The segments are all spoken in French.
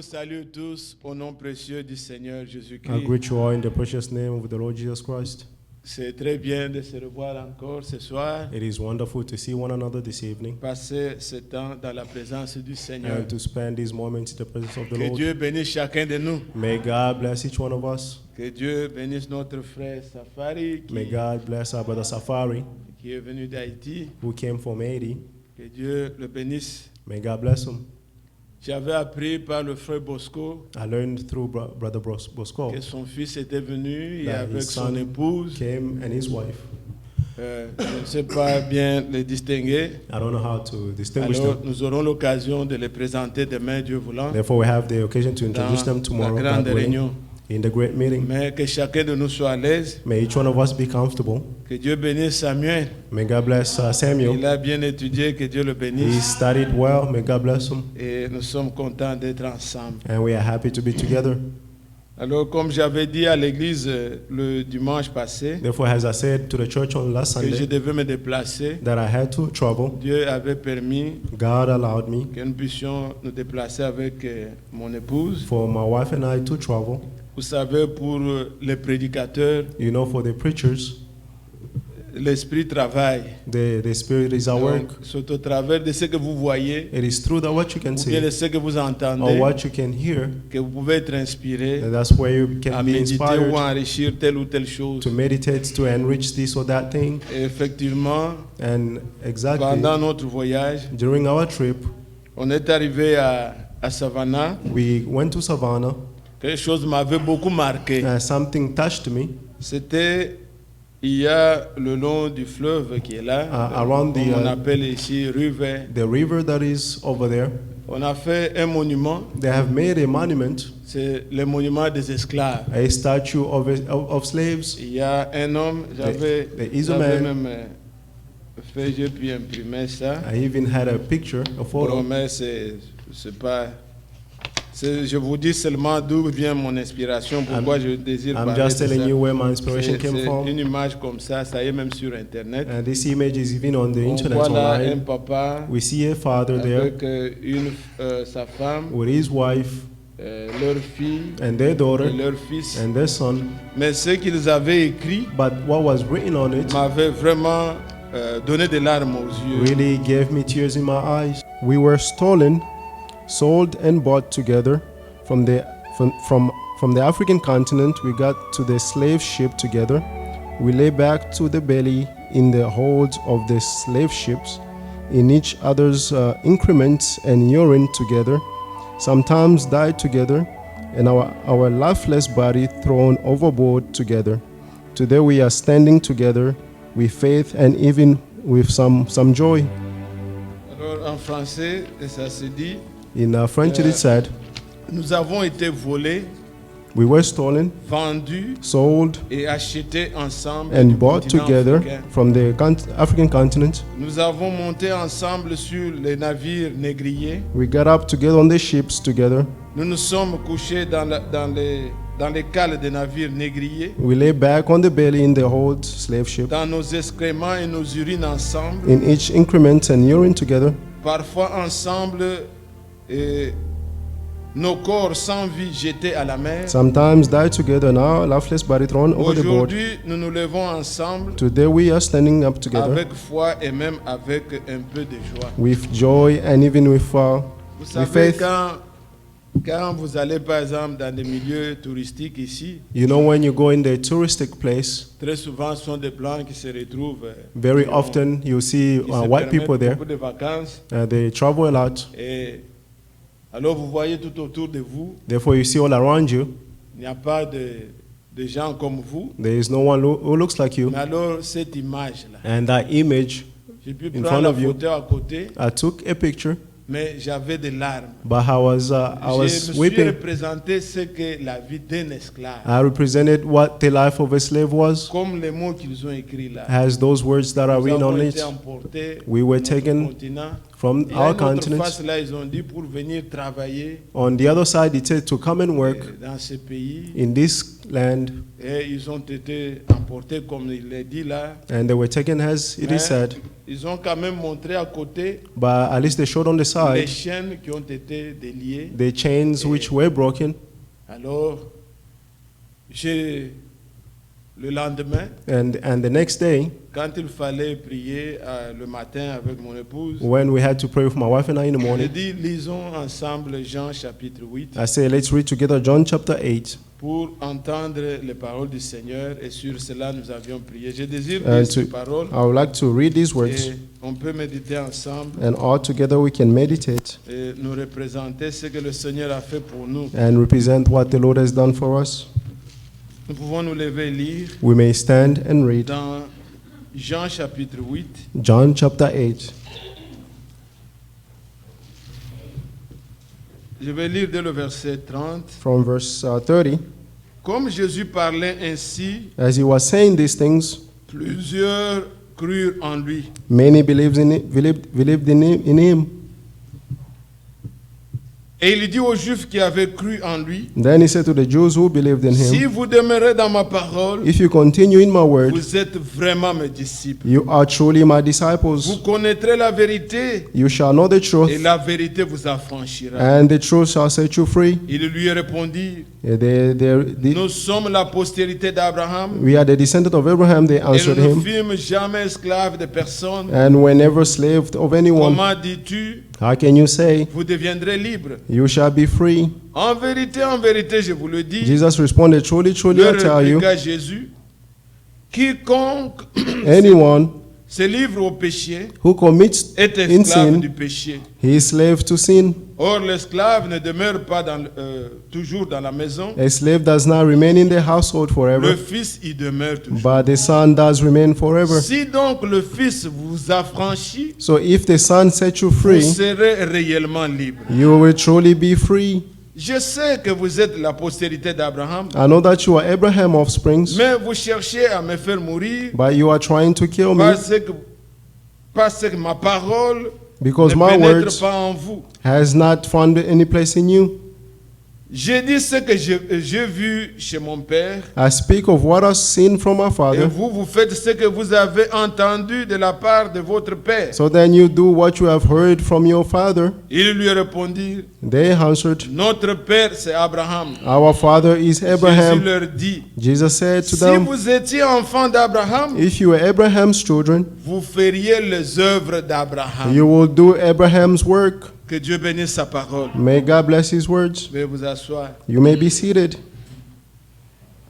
salue tous au nom précieux du Seigneur I Jésus-Christ. greet you all in the precious name of the Lord Jesus Christ. C'est très bien de se revoir encore ce soir, It is wonderful to see one another this evening passer ce temps dans la présence du Seigneur. and to spend these moments in the presence of the Que Lord. Dieu bénisse chacun de nous. May God bless each one of us. Que Dieu bénisse notre frère Safari May God bless our brother Safari, qui est venu d'Haïti. who came from Haiti. Que Dieu le bénisse. May God bless him. J'avais appris par le frère Bosco I learned through Brother Bosco que son fils était venu et that avec his son son épouse. came and his wife. Je ne sais pas bien les distinguer. I don't know how to distinguish Alors, them. nous aurons l'occasion de les présenter demain, Dieu voulant, Therefore, we have the occasion to introduce them dans la tomorrow, grande God willing, réunion. in the great meeting. Mais que chacun de nous soit à l'aise. May each one of us be comfortable. Que Dieu bénisse Samuel. May God bless Samuel. Il a bien étudié, que Dieu le He bénisse. studied well. May God bless him. Et nous sommes contents d'être ensemble. And we are happy to be together. Alors, comme j'avais dit à l'église le dimanche passé, Therefore, as I said to the church on last que je Sunday, devais me déplacer, that I had to travel, Dieu avait permis God allowed me que nous puissions nous déplacer avec mon épouse. for my wife and I to travel. Vous savez, pour les prédicateurs, You know, for the preachers, l'esprit travaille. the Spirit is at work. Donc, c'est au travers de ce que vous voyez, It is through that what you can ou bien de see ce que vous or entendez, what you can hear, que vous pouvez être inspiré and that's where you à can be méditer ou inspired enrichir telle ou telle chose. to meditate, to enrich this or that thing. Et effectivement, And exactly pendant notre voyage, during our trip, on est arrivé à Savannah. we went to Savannah. Quelque chose m'avait beaucoup marqué. Something touched me. C'était, il y a le long du fleuve qui est là, Around comme the, on appelle ici river. The river that is over there, On a fait un monument, they have made a monument, c'est le monument des esclaves. a statue of slaves. Il y a un homme, j'avais there is a man. même fait, j'ai pu imprimer ça. I even had a picture, a photo. Mais c'est pas. Je vous dis seulement d'où vient mon inspiration, pourquoi je désire I'm parler just de telling ça. you where my inspiration came C'est from. une image comme ça y est même sur Internet. And this image is even on the On internet voit là un online. papa We see a father there avec sa femme, with his wife leur fille and their daughter et leur fils. and their son. Mais ce qu'ils avaient écrit But what was written on it m'avait vraiment donné des larmes aux yeux. really gave me tears in my eyes. We were stolen, sold and bought together from the African continent. We got to the slave ship together. We lay back to the belly in the holds of the slave ships, in each other's increments and urine together, sometimes died together, and our lifeless body thrown overboard together. Today we are standing together with faith and even with some joy. Alors en français, ça se dit, In French it is said, nous avons été volés, we were stolen, vendus sold, et achetés ensemble and du bought continent together africain. from the African continent. Nous avons monté ensemble sur les navires négriers. We got up together on the ships together. Nous nous sommes couchés dans les cales des navires négriers, We lay back on the belly in the hold slave ship, dans nos excréments et nos urines ensemble, in each increment and urine together, parfois ensemble, et nos corps sans vie jetés à la mer. sometimes died together, and our lifeless body thrown over the board. Aujourd'hui, nous nous levons ensemble Today we are standing up together avec foi et même avec un peu de joie. with joy and even with Vous savez, faith. quand vous allez par exemple dans des milieux touristiques ici, You know, when you go in the touristic place, très souvent ce sont des blancs qui se retrouvent. very often you see qui se white permettent people there. beaucoup de vacances. They travel a lot. Et alors vous voyez tout autour de vous, Therefore, you see all around you, il n'y a pas de gens comme vous. there is no one who looks like you. Mais alors cette image-là, And that image, j'ai pu in prendre front la of you. photo à côté, I took a picture, mais j'avais des larmes. but I was Je me suis weeping. représenté ce que la vie d'un esclave, I represented what the life of a slave was, comme les mots qu'ils ont écrits là. as those words that are Nous written avons on été it. emportés We were sur notre taken continent from Et à our une autre continent. face, là, ils ont dit pour venir travailler On the other side, it said to come and work dans ce pays. in this land, Et ils ont été emportés, comme il l'a dit là. and they were taken as it Mais is said. ils ont quand même montré à côté But at least they showed on the les side chaînes qui ont été déliées. the chains which were broken. Alors, le lendemain, And the next day, quand il fallait prier le matin avec mon épouse, when we had to pray with my wife and I in the j'ai morning, dit lisons ensemble Jean chapitre 8 I said, let's read together John chapter 8. pour entendre les paroles du Seigneur, et sur cela nous avions prié. Je désire And lire ces to, paroles I would like to read these words, et on peut méditer ensemble and all together we can meditate et nous représenter ce que le Seigneur a fait pour nous. and represent what the Lord has done for us. Nous pouvons nous lever et lire We may stand and read dans Jean chapitre 8. John chapter 8. Je vais lire dès le verset 30. From verse 30. Comme Jésus parlait ainsi, As he was saying these things, plusieurs crurent en lui. many believed in him. Et il dit aux Juifs qui avaient cru en lui, Then he said to the Jews who believed in si him, vous demeurez dans ma parole, if you continue in my word, vous êtes vraiment mes disciples. you are truly my Vous disciples. connaîtrez la vérité You shall know the et truth, la vérité vous affranchira. and the truth shall set you free. Il lui répondit, They- nous sommes la postérité d'Abraham we are the descendant of Abraham, they et nous answered ne him, fûmes jamais esclaves de personne. and were never slaved of anyone. Comment dis-tu, How can you say, vous deviendrez libres? you shall be free? En vérité, je vous le dis, Jesus responded, truly, truly, I leur tell you, répliqua Jésus, quiconque anyone se livre au péché who commits est in esclave sin, du péché. he is slave to sin. Or, l'esclave ne demeure pas toujours dans la maison. A slave does not remain in the household Le forever, Fils y demeure toujours. but the son does remain forever. Si donc le Fils vous affranchit, So if the son set you vous free, serez réellement libre. you will truly be free. Je sais que vous êtes la postérité d'Abraham, I know that you are Abraham's offspring, mais vous cherchez à me faire mourir but you are trying to kill me parce que ma parole because ne my pénètre words pas en vous. has not found any place in you. J'ai dit ce que j'ai vu chez mon Père, I speak of what I've seen from my et father. vous faites ce que vous avez entendu de la part de votre Père. So then you do what you have heard from your father. Il lui répondit, They answered, notre Père c'est Abraham. our father is Jésus Abraham. leur dit, Jesus said to si them, vous étiez enfant d'Abraham, if you were Abraham's children, vous feriez les œuvres d'Abraham. you will do Abraham's work. Que Dieu bénisse sa parole. May God bless his words. Veuillez vous asseoir. You may be seated.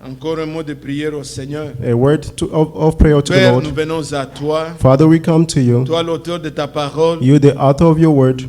Encore un mot de prière au Seigneur. A word of prayer to the Père, nous Lord. venons à toi. Father, we come to you. Toi, l'auteur de ta parole, You, the author of your word,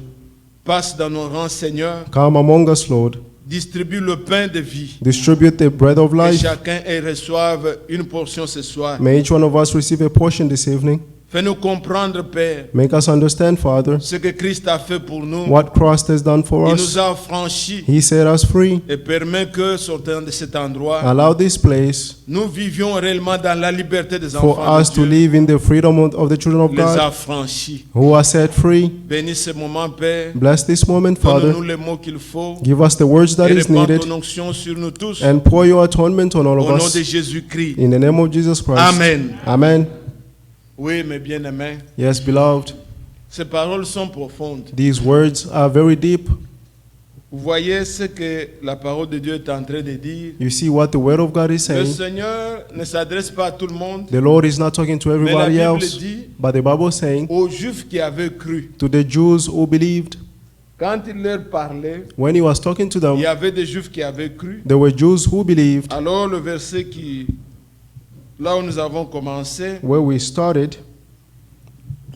passe dans nos rangs, Seigneur. come among us, Lord. Distribue le pain de vie. Distribute the bread of Que life. chacun reçoive une portion ce soir. May each one of us receive a portion this evening. Fais-nous comprendre, Père, Make us understand, Father, ce que Christ a fait pour nous. what Christ has done for Il us. nous a affranchis He set us free. et permet que, sortant de cet endroit, Allow this place nous vivions réellement dans la liberté des for enfants us de to Dieu. live in the freedom of the children of Les God affranchis. who are set free. Bénis ce moment, Père. Bless this moment, Father. Donne-nous les mots qu'il faut. Give us the words that Et is répands needed ton onction sur nous tous. and pour your atonement on all Au of nom de us. Jésus-Christ. In the name of Jesus Christ. Amen. Amen. Oui, mes bien-aimés, Yes, beloved. ces paroles sont profondes. These words are very deep. Vous voyez ce que la parole de Dieu est en train de dire. You see what the word of God is Le saying. Seigneur ne s'adresse pas à tout le monde, The Lord is not talking to mais la everybody Bible else, dit but the Bible is saying aux Juifs qui avaient cru. to the Jews who believed. Quand il leur parlait, When he was talking to il them, y avait des Juifs qui avaient cru. there were Jews who believed. Alors le verset là où nous avons commencé, Where we started,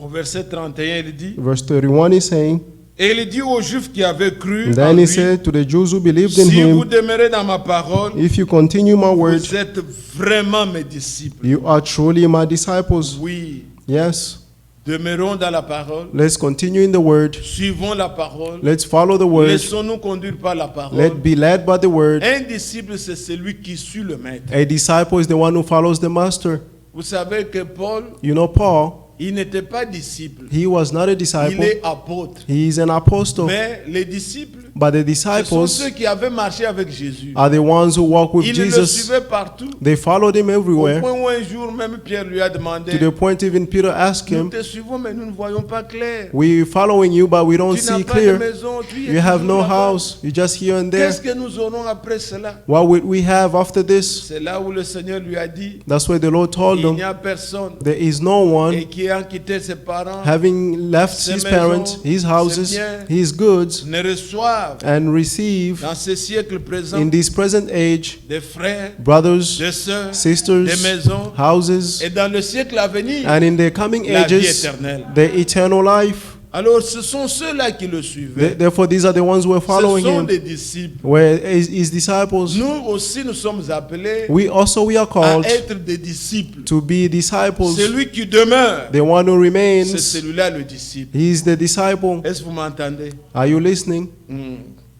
au verset 31, il dit, verse 31 is saying, et il dit aux Juifs qui avaient cru and en then he lui, said to the Jews who believed in si vous him, demeurez dans ma parole, if you continue my word, vous êtes vraiment mes disciples. you are truly my disciples. Oui, Yes, demeurons dans la parole, let's continue in the word. suivons la parole, Let's follow the word. laissons-nous conduire par la parole. Let's be led by the word. Un disciple, c'est celui qui suit le maître. A disciple is the one who follows the master. Vous savez que Paul, You know, Paul, Il n'était pas disciple. He was not a Il disciple. est apôtre. He is an apostle. Mais les disciples, But the ce sont disciples ceux qui avaient marché avec Jésus. are the ones who walk with Ils le Jesus. suivaient partout. They followed him Au everywhere, point où un jour, même Pierre lui a demandé, to the point even Peter asked nous him, te suivons, mais nous ne voyons pas clair. "We're following you, but we don't Tu n'as see pas de clear. maison, tu es You have toujours no là-bas. house. You're just here and there. Qu'est-ce que nous aurons après cela? What would we have after this?" C'est là où le Seigneur lui a dit, That's where the Lord told il them, n'y a personne there is no one, et qui a quitté ses parents, having left ses his maisons, parents, his ses houses, biens, his goods, ne reçoivent and receive dans ce siècle présent in this present age des frères, brothers, des sœurs, des sisters, maisons, houses, et dans le siècle à venir, and in the coming la vie ages, éternelle. the eternal life. Alors ce sont ceux-là qui le suivaient. Therefore, these are the ones who are Ce following sont him. des disciples. Where his disciples, Nous aussi, nous sommes appelés we are à called être des disciples. to be disciples. Celui qui demeure, The one who c'est remains, celui-là le disciple. he is the disciple. Est-ce que vous m'entendez? Are you listening?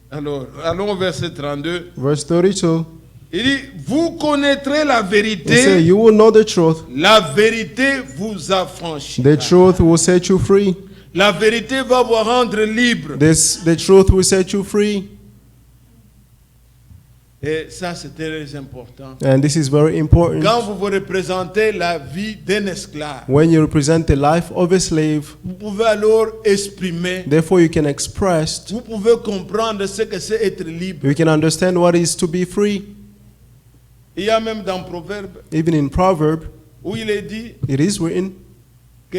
Alors, allons au verset 32. Verse 32. Il dit, vous connaîtrez la It says, vérité, "You will know the truth. la vérité vous affranchira. The truth will set you free. La vérité va vous rendre libre. The truth will set you free." Et ça, c'est très important. And this is very important. Quand vous vous représentez la vie d'un esclave, When you represent the life of a slave, vous pouvez alors exprimer, therefore you can express, vous pouvez comprendre ce que c'est être libre. you can understand what is to be free. Il y a même dans Proverbe Even in Proverb, où il est dit it is written que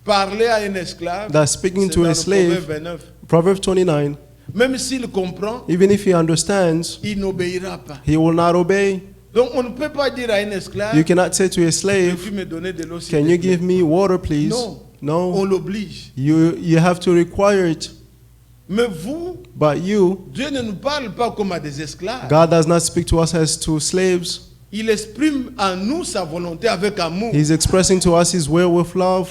parler à un esclave, that speaking c'est to dans a le slave, Proverbe 29, Proverbs 29, même s'il comprend, even if he understands, il n'obéira pas. he will not obey. Donc on ne peut pas dire à un esclave, You cannot say to a slave, peux-tu me donner de l'eau s'il "Can te you plaît?" give me water, please?" Non. On No. l'oblige. You have to require it. Mais vous, But you, Dieu ne nous parle pas comme à des esclaves. God does not speak to us as to slaves. Il exprime en nous sa volonté avec amour. He's expressing to us his will with love.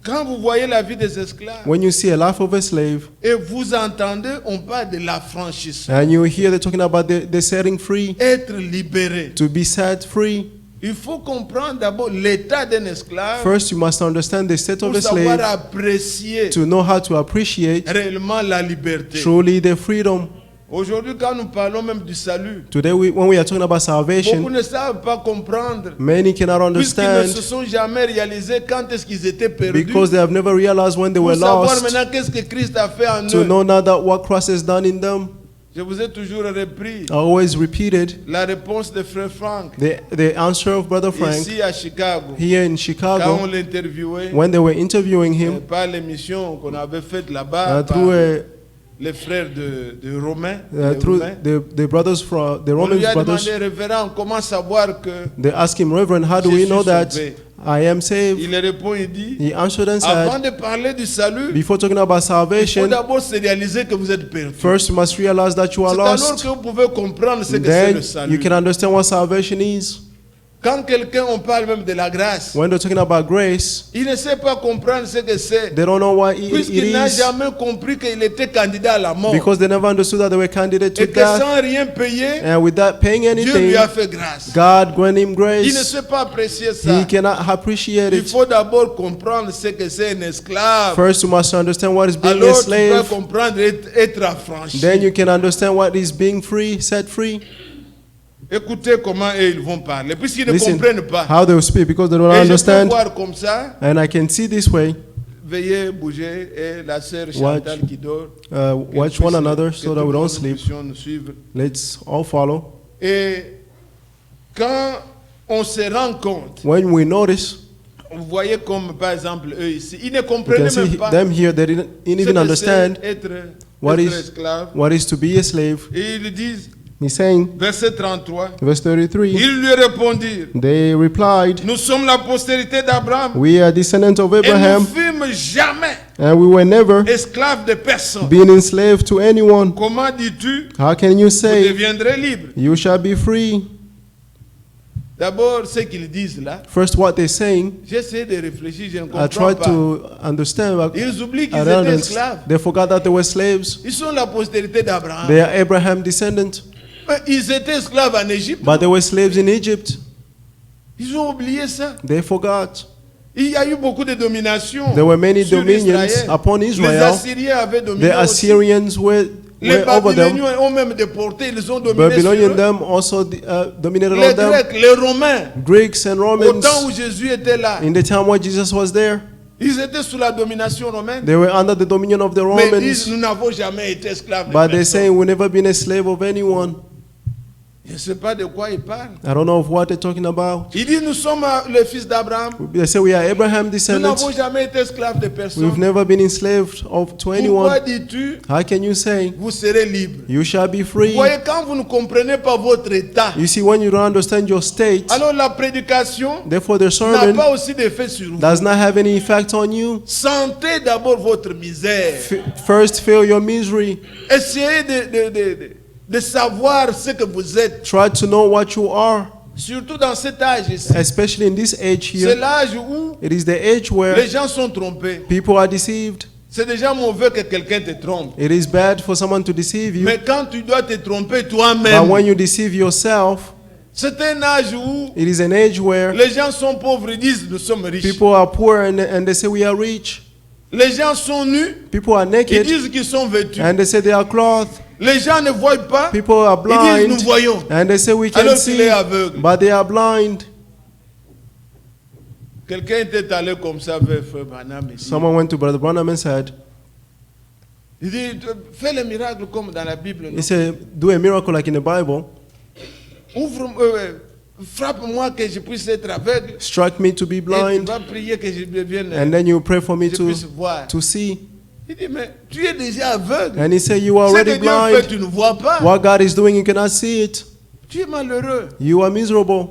Quand vous voyez la vie des esclaves When you see a life of a slave, et vous entendez, on parle de l'affranchissement. and you hear they're talking about the setting free, Être libéré. to be set free, Il faut comprendre d'abord l'état d'un esclave first you must understand the state of pour a savoir slave apprécier to know how to appreciate réellement la liberté. truly the freedom. Aujourd'hui, quand nous parlons même du salut, Today, when we are talking about beaucoup salvation, ne savent pas comprendre many cannot puisqu'ils ne understand se sont jamais réalisés quand est-ce qu'ils étaient perdus. because they have never realized when they Pour were savoir lost, maintenant qu'est-ce que Christ a fait en to eux. know now that what Christ has done in them. Je vous ai toujours repris I always repeated la réponse de Frère Frank the answer of Brother Frank ici à Chicago. here in Quand on Chicago l'interviewait when they were interviewing him par l'émission qu'on avait faite là-bas, par through les frères de Romains. les through Romains. the brothers from the On Roman lui a brothers. demandé, révérend, comment savoir que They asked him, "Reverend, how do Je we suis know that sauvé." I am saved?" il répond, il dit, He answered and avant said, de parler du salut, "Before talking about il faut salvation, d'abord se réaliser que vous êtes perdu. first you must realize that you are C'est alors lost. que vous pouvez comprendre ce que c'est Then le you salut. can understand what salvation is." Quand quelqu'un, on parle même de la grâce, When they're talking about grace, il ne sait pas comprendre ce que c'est. they don't know what it Puisqu'il n'a is jamais compris qu'il était candidat à la mort. because they never understood that they were candidate to Et que death. sans rien payer, And without paying Dieu anything, lui a fait grâce. God grant him Il ne grace. sait pas apprécier He ça. cannot appreciate Il it. faut d'abord comprendre ce que c'est un esclave. First, you must understand what is being a Alors tu vas slave. comprendre être affranchi. Then you can understand what is being free, set free. Écoutez comment eux, ils vont parler, puisqu'ils ne Listen comprennent pas. how they will speak because they don't Et je peux understand. voir comme ça, And I can see this way. veuillez bouger, et la sœur Chantal qui dort. Watch one another so that we don't sleep. Nous suivre. Let's all follow. Et quand on se rend compte, When we notice, vous voyez comme par exemple eux ici, ils ne we can comprenaient see même pas them here. They didn't ce even que understand c'est être what is esclave. what is to be a slave. Et ils disent, He's saying, verset 33, verse 33. ils lui répondirent, They replied, nous sommes la postérité d'Abraham "We are descendants of et nous Abraham, fûmes jamais and we were never esclaves de personne. been enslaved to anyone. Comment dis-tu, How can you vous say deviendrez libre? you shall be free?" D'abord, ce qu'ils disent là, First, what they're saying, j'essaie de réfléchir, je ne I comprends tried pas. to understand. But Ils oublient qu'ils I don't étaient understand. esclaves. They forgot that they were slaves. Ils sont la postérité d'Abraham. They are Abraham descendants, Mais ils étaient esclaves en Égypte. but they were slaves in Egypt. Ils ont oublié ça. They forgot. Il y a eu beaucoup de dominations. There were many sur dominions Israël. upon Les Israel. Assyriens avaient dominé The aussi. Assyrians were Les over them. Babyloniens ont même déporté, ils ont dominé sur Babylonian eux. them also dominated Les on them. Grecs, les Romains, Greeks and au Romans, temps où Jésus était là, in the time where Jesus was there, ils étaient sous la domination romaine. they were under the dominion of the Mais ils disent, Romans. nous n'avons jamais été esclaves de But they personne. say we've never been a slave of anyone. Je ne sais pas de quoi ils parlent. I don't know of what they're talking about. Ils disent, nous sommes les fils d'Abraham. They say we are Abraham Nous descendants. n'avons jamais été esclaves de We've personne. never been enslaved to Pourquoi anyone. dis-tu, How can you say vous serez libres? you shall be Vous free? voyez, quand vous ne comprenez pas votre état, You see, when you don't understand your state, alors la prédication therefore the n'a sermon pas aussi d'effet sur vous. does not have any effect on you. Sentez d'abord votre misère. First, feel your misery. Essayez de savoir ce que vous êtes. Try to know what you are, Surtout dans cet âge ici. especially in this age C'est here. l'âge où It is the age where les gens sont trompés. people are deceived. C'est déjà mauvais que quelqu'un te trompe. It is bad for someone to deceive you. Mais quand tu dois te tromper But toi-même, when you deceive yourself, c'est un âge où it is an age where les gens sont pauvres et disent nous sommes riches. people are poor and they say we are rich. Les gens sont nus, People are ils naked disent qu'ils sont vêtus. and they say they are clothed. Les gens ne voient pas, People are ils disent nous blind voyons. and they say we can Alors qu'il see, est aveugle. but they are blind. Quelqu'un était allé comme ça vers Frère Branham ici. Someone went to Brother Branham and said, Il dit fais le miracle comme dans la Bible. non? he said, do a miracle like in the Bible. Ouvre, frappe-moi que je puisse être aveugle. Strike me to be Et tu blind, vas prier que je devienne, and then you pray for me je puisse voir. to see. Il dit mais tu es déjà aveugle. And he said, you are Ce que already Dieu fait, blind. tu ne vois pas. What God is doing, you cannot see it. Tu es malheureux. You are miserable.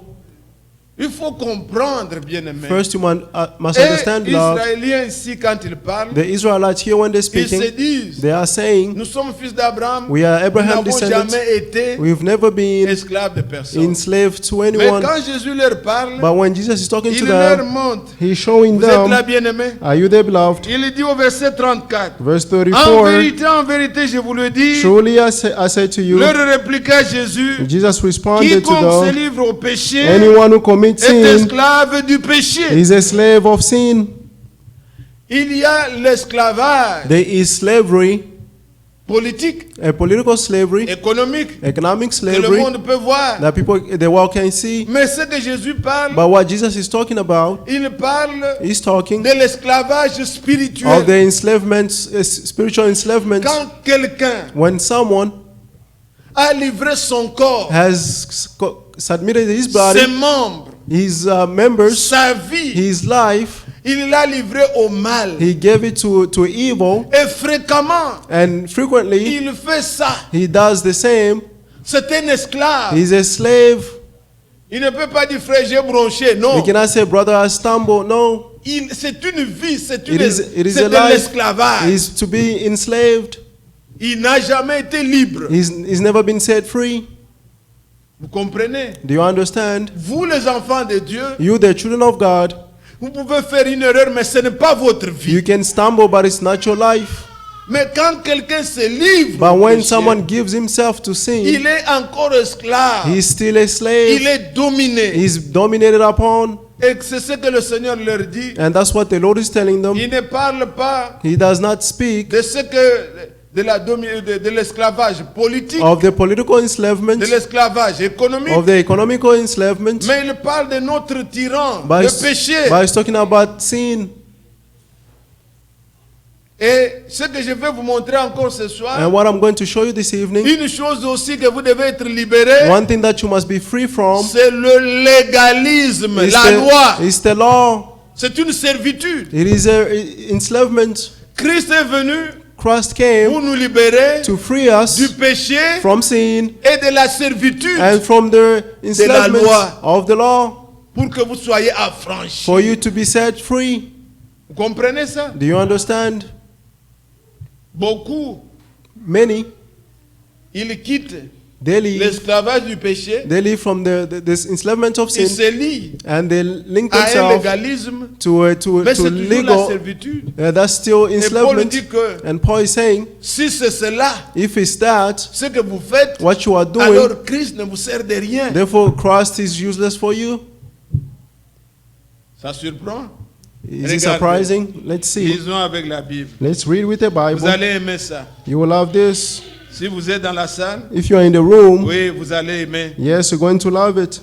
Il faut comprendre, bien-aimé. First, you must Et understand, les Lord. Israéliens ici, quand ils parlent, The Israelites here, when they're ils se speaking, disent, they are saying, nous sommes fils d'Abraham, we are nous Abraham n'avons descendants. jamais été We've never been esclaves de personne. enslaved to Mais anyone. quand Jésus leur parle, But when Jesus is talking to il leur them, montre. he's showing Vous êtes là, them, bien-aimés? are you there, beloved? Il dit au verset 34, Verse en 34, vérité, je vous le dis, truly I say to you, leur répliqua Jésus, Jesus responded to quiconque se them, livre au péché anyone who commits est sin esclave du péché. is a slave of sin. Il y a l'esclavage There is slavery, politique, a political slavery, économique, economic que le slavery monde peut voir. that people, the world can see. Mais ce que Jésus parle, But what Jesus is talking about, il parle he's talking de l'esclavage of spirituel. the enslavement, spiritual enslavement. Quand quelqu'un When someone a livré son corps, has submitted his ses body, membres, his members, sa vie, his life, il l'a livré au mal. he gave it to evil, Et fréquemment, and frequently il fait ça. he does the same. C'est un esclave. He's a slave. Il ne peut pas dire frère, j'ai bronché. You Non. cannot say, brother, I stumbled. No, C'est une vie, c'est it is c'est a de life. l'esclavage. Is to be enslaved. Il n'a jamais été libre. He's never been set free. Vous comprenez? Do you understand? Vous les enfants de Dieu, You, the children of God, vous pouvez faire une erreur, mais ce n'est pas votre you vie. can stumble, but it's not your life. Mais quand quelqu'un se livre, But au when péché, someone gives himself to sin, il est encore esclave. he's still a Il slave. est dominé. He's dominated upon. Et c'est ce que le Seigneur leur dit. And that's what the Lord is telling them. Il ne parle pas He does not speak de ce que de l'esclavage politique, of the political enslavement, de l'esclavage économique, of the economical enslavement, mais il parle de notre tyran, but le péché. he's talking about sin. Et ce que je vais vous montrer encore ce soir, And what I'm going to show you this evening, une chose aussi que vous devez être libérés, one thing that you must be free from c'est le légalisme, is la loi. the law. C'est une servitude. It is a enslavement. Christ est venu Christ pour came nous libérer to free us du péché from sin et de la servitude, and from the enslavement loi. of the law, pour que vous soyez affranchis. for you to be set free. Vous comprenez ça? Do you understand? Beaucoup, Many, ils quittent they leave l'esclavage du péché, from this enslavement of ils sin, se lient and they link à un themselves légalisme, to mais c'est toujours la legal. servitude. That's still Et Paul enslavement. dit que And Paul is saying, si c'est cela, if it's that, ce que vous faites, what you are doing, alors Christ ne vous sert de rien. therefore Christ is useless for you. Ça surprend. Is it Regardez. surprising? Let's see. Lisons avec la Bible. Let's read with the Vous Bible. allez aimer ça. You will love this. Si vous êtes dans la salle, If you're in the room, oui, vous allez aimer. yes, you're going to love it.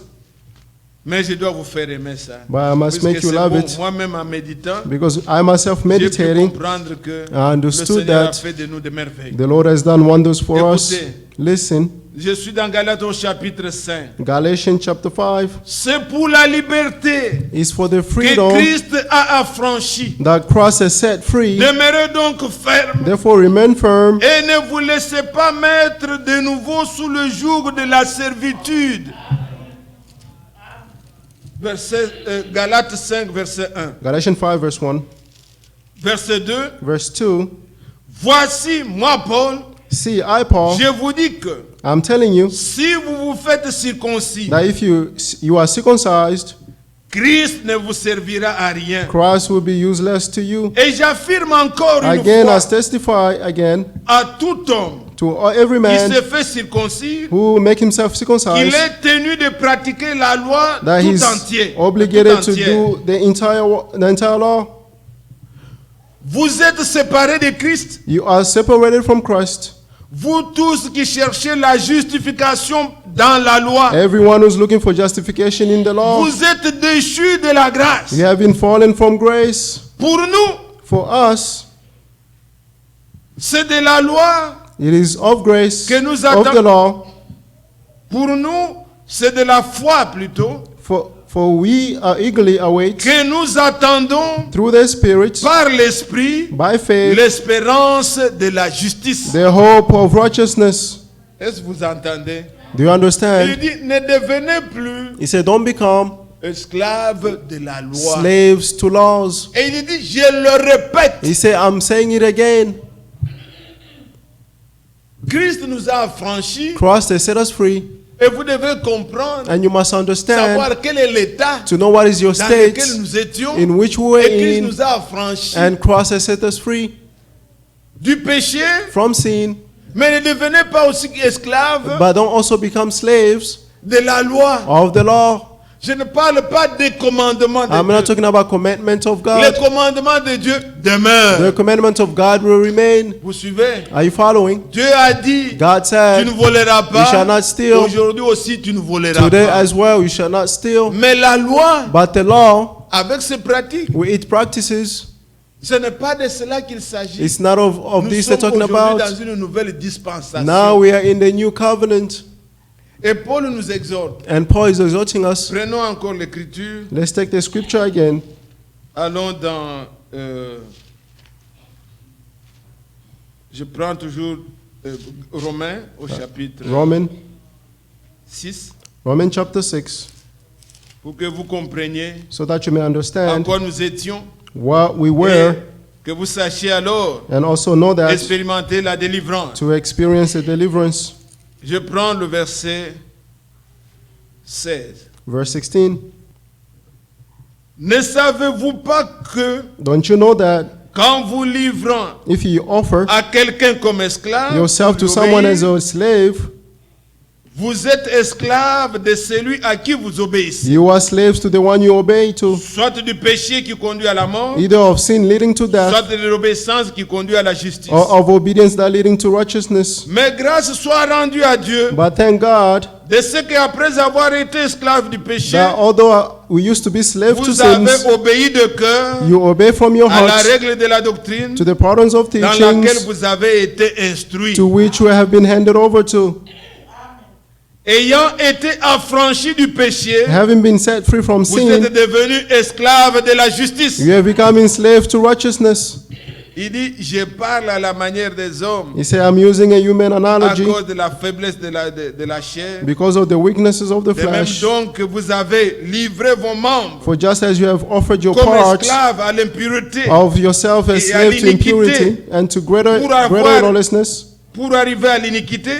Mais je dois vous faire aimer ça. But I must Puisque make you c'est love bon, it. moi-même en méditant, Because I myself j'ai pu meditating, comprendre que I le understood Seigneur a that fait de nous des merveilles. the Lord has done wonders for us. Écoutez. Listen, Je suis dans Galates au chapitre 5. Galatians chapter 5 C'est pour la liberté is for the que freedom Christ a affranchi. that Christ has set free. Demeurez donc ferme Therefore, remain firm et ne vous laissez pas mettre de nouveau sous le joug de la servitude. Galates 5, verset 1. Galatians 5 verse 1. Verset 2. Verse 2. Voici, moi, Paul, See, I, Paul, je vous dis que I'm telling you si vous vous faites circoncis, that if you are circumcised, Christ ne vous servira à rien. Christ will be useless to you. Et j'affirme encore une Again, I fois testify again à tout homme to every qui man se fait circoncis who make himself qu'il circumcised est tenu de pratiquer la loi that tout he's entière. obligated to do the entire law. Vous êtes séparés de Christ. You are separated from Christ. Vous tous qui cherchez la justification dans la loi, Everyone who's looking for justification in the law, vous êtes déchus de la grâce. you have been fallen from grace. Pour nous, For us, c'est de la loi. it is of grace, Que nous of the attend- law. Pour nous, c'est de la foi plutôt For we are eagerly await que nous attendons through the Spirit, par l'Esprit by faith, l'espérance de la justice. the hope of righteousness. Est-ce que vous entendez? Do you Il understand? dit, ne devenez plus He said, don't become esclaves de la loi. slaves to laws. Et il dit, je le répète, He said, I'm saying it again. Christ nous a affranchis Christ has set us free, et vous devez comprendre, and you must understand savoir quel est l'état to know what is your dans state lequel nous étions in which we were et Christ in, nous a affranchis and Christ has set us free du péché, from sin. mais ne devenez pas aussi esclaves But don't also become slaves de la loi. of the law. Je ne parle pas des commandements de I'm not Dieu. talking about commandments of Les God. commandements de Dieu The demeurent. commandments of God will remain. Vous suivez? Are you following? Dieu a dit, God tu said, ne voleras you shall pas. not steal. Aujourd'hui aussi, tu ne voleras Today pas. as well, you shall not steal. Mais la loi, But the law, avec ses pratiques, with its practices, ce n'est pas de cela qu'il s'agit. it's not of Nous this sommes they're talking aujourd'hui about. dans une nouvelle dispensation. Now we are in the new covenant. Et Paul nous exhorte. And Paul is exhorting us. Prenons encore l'écriture. Let's take the scripture again. Allons dans... je prends toujours Romains au chapitre Romans 6 chapter 6, pour que vous compreniez so that you may en understand quoi nous étions what we et were, que vous sachiez alors and also know that expérimenter la délivrance. to experience the deliverance. Je prends le verset 16. Verse 16. Ne savez-vous pas que Don't you know that quand vous livrant if you offer à quelqu'un comme esclave, yourself to vous someone as obéir, a slave, vous êtes esclave de celui à qui vous obéissez. you are slaves to the one you obey to, Soit du péché qui conduit à la mort, either of sin leading to death soit de l'obéissance qui conduit à la justice. or of obedience that leading to righteousness. Mais grâce soit rendue à Dieu But thank God de ce qu'après avoir été esclave du péché, that although we used to be slaves to vous avez sins, obéi de cœur you obey from your à la heart règle de la doctrine to the patterns of dans laquelle teachings vous avez été instruit. to which you have been handed over to. Ayant été affranchi du péché, Having been set free from vous êtes sin, devenu esclave de la justice. you have become enslaved to righteousness. Il dit, je parle à la manière des hommes He said, I'm using a human à analogy cause de la faiblesse de la chair. because of the weaknesses of the De même flesh. donc que vous avez livré vos membres For just as you have offered your comme parts esclaves à l'impureté of yourself as et à slave to l'iniquité impurity and to greater pour avoir- lawlessness, pour arriver à l'iniquité,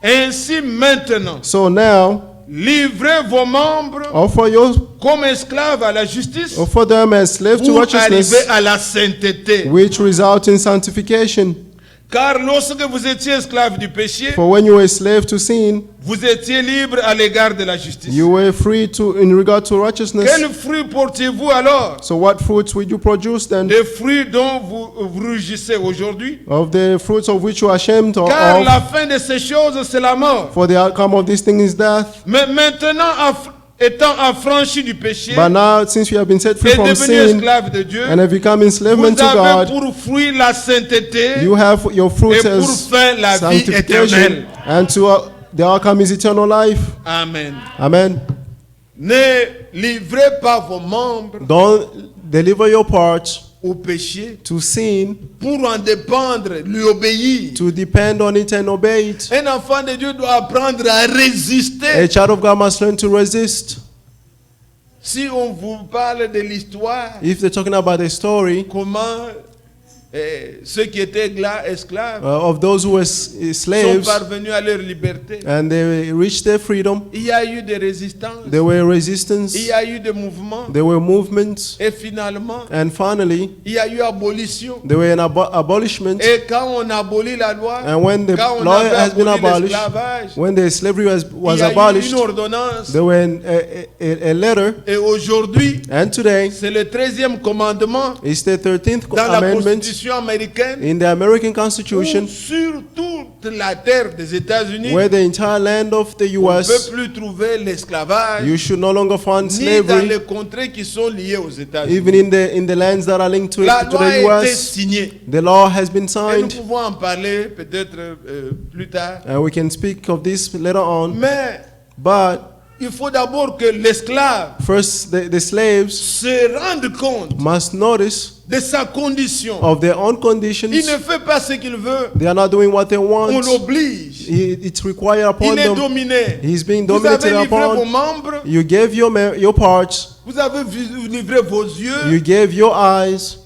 ainsi maintenant, so now livrez vos membres offer comme esclaves à la justice them as slaves to pour righteousness, arriver à la sainteté. which result in sanctification. Car lorsque vous étiez esclave du péché, For when you were a slave to sin, vous étiez libre à l'égard de la justice. you were free to in regard to righteousness. Quels fruits portez-vous alors? So what fruits will you produce then? Des fruits dont vous rougissez aujourd'hui? Of the fruits of which you are ashamed Car of. la fin de ces choses, c'est la mort. For the outcome of this thing is death. Mais maintenant, étant affranchi du péché But now, since you have been set free et from devenu sin esclave de Dieu, and have become enslavement vous to avez God, pour fruit la sainteté you have your fruits et pour as fin la vie sanctification, éternelle. and the outcome is eternal life. Amen. Amen. Ne livrez pas vos membres Don't deliver your parts au péché to sin, pour en dépendre, lui obéir. to depend on it and obey it. Un enfant de Dieu doit apprendre à A résister. child of God must learn to resist. Si on vous parle de l'histoire, If they're talking about a story comment ceux qui étaient esclaves of those who were sont slaves parvenus à leur liberté, and they reached their freedom, il y a eu des résistances, there were resistance, il y a eu des mouvements, there were movements, et finalement, and finally, il y a eu abolition. there were an abolishment. Et quand on abolit la loi, And when the quand on law avait has been aboli abolished, l'esclavage, when the slavery was il y a eu abolished, une ordonnance. there were a letter, Et aujourd'hui, and today c'est le 13e commandement is the 13th dans la amendment Constitution américaine in the American où Constitution, sur toute la terre des États-Unis, where the entire land of the on ne US, peut plus trouver l'esclavage, you should no longer find ni dans slavery, les contrées qui sont liées aux États-Unis. even in the lands that are linked to La to loi a the été US. signée. The law has been Et nous signed, pouvons en parler peut-être plus tard. and we can speak of this later on. Mais But il faut d'abord que l'esclave first, the slaves se rende compte must notice de sa condition. of their own Il conditions. ne fait pas ce qu'il veut. They are not doing what they On want. l'oblige. It's required upon Il est them. dominé. He's being Vous dominated avez livré vos upon. membres. You gave your parts. Vous avez livré vos yeux. You gave your eyes.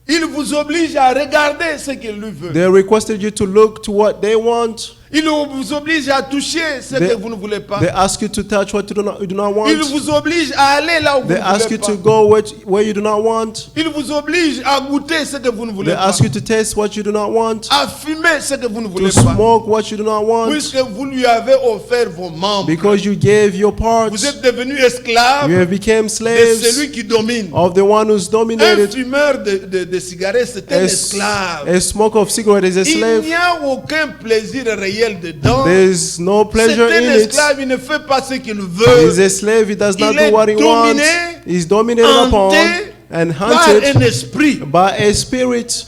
Il vous oblige à regarder ce qu'il lui veut. They requested you to look to what they want. Il vous oblige à toucher ce They- que vous ne voulez pas. They ask you to touch what you do not Il want. vous oblige à aller là où vous They ne ask voulez you pas. to go where you do not want. Il vous oblige à goûter ce que vous ne voulez They pas. ask you to taste what you do not want. À fumer ce que vous ne To voulez pas. smoke what you do not want. Puisque vous lui avez offert vos membres. Because you gave your Vous parts. êtes devenu esclave You have become de slaves celui qui domine. of the one who's Un dominated. fumeur de cigarettes, c'est un esclave. A smoker of cigarette is a Il slave. n'y a aucun plaisir réel dedans. There's no C'est pleasure un in it. esclave, il ne fait pas ce qu'il He's veut. a slave, he does not Il est do what he wants. dominé, He's dominated upon hanté and par hunted un esprit. by a spirit.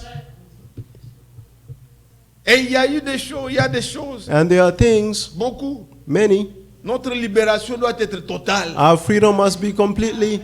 Et il y a eu des choses, il y a des choses, And there are things, beaucoup. many, Notre libération doit être totale. our freedom must be completely,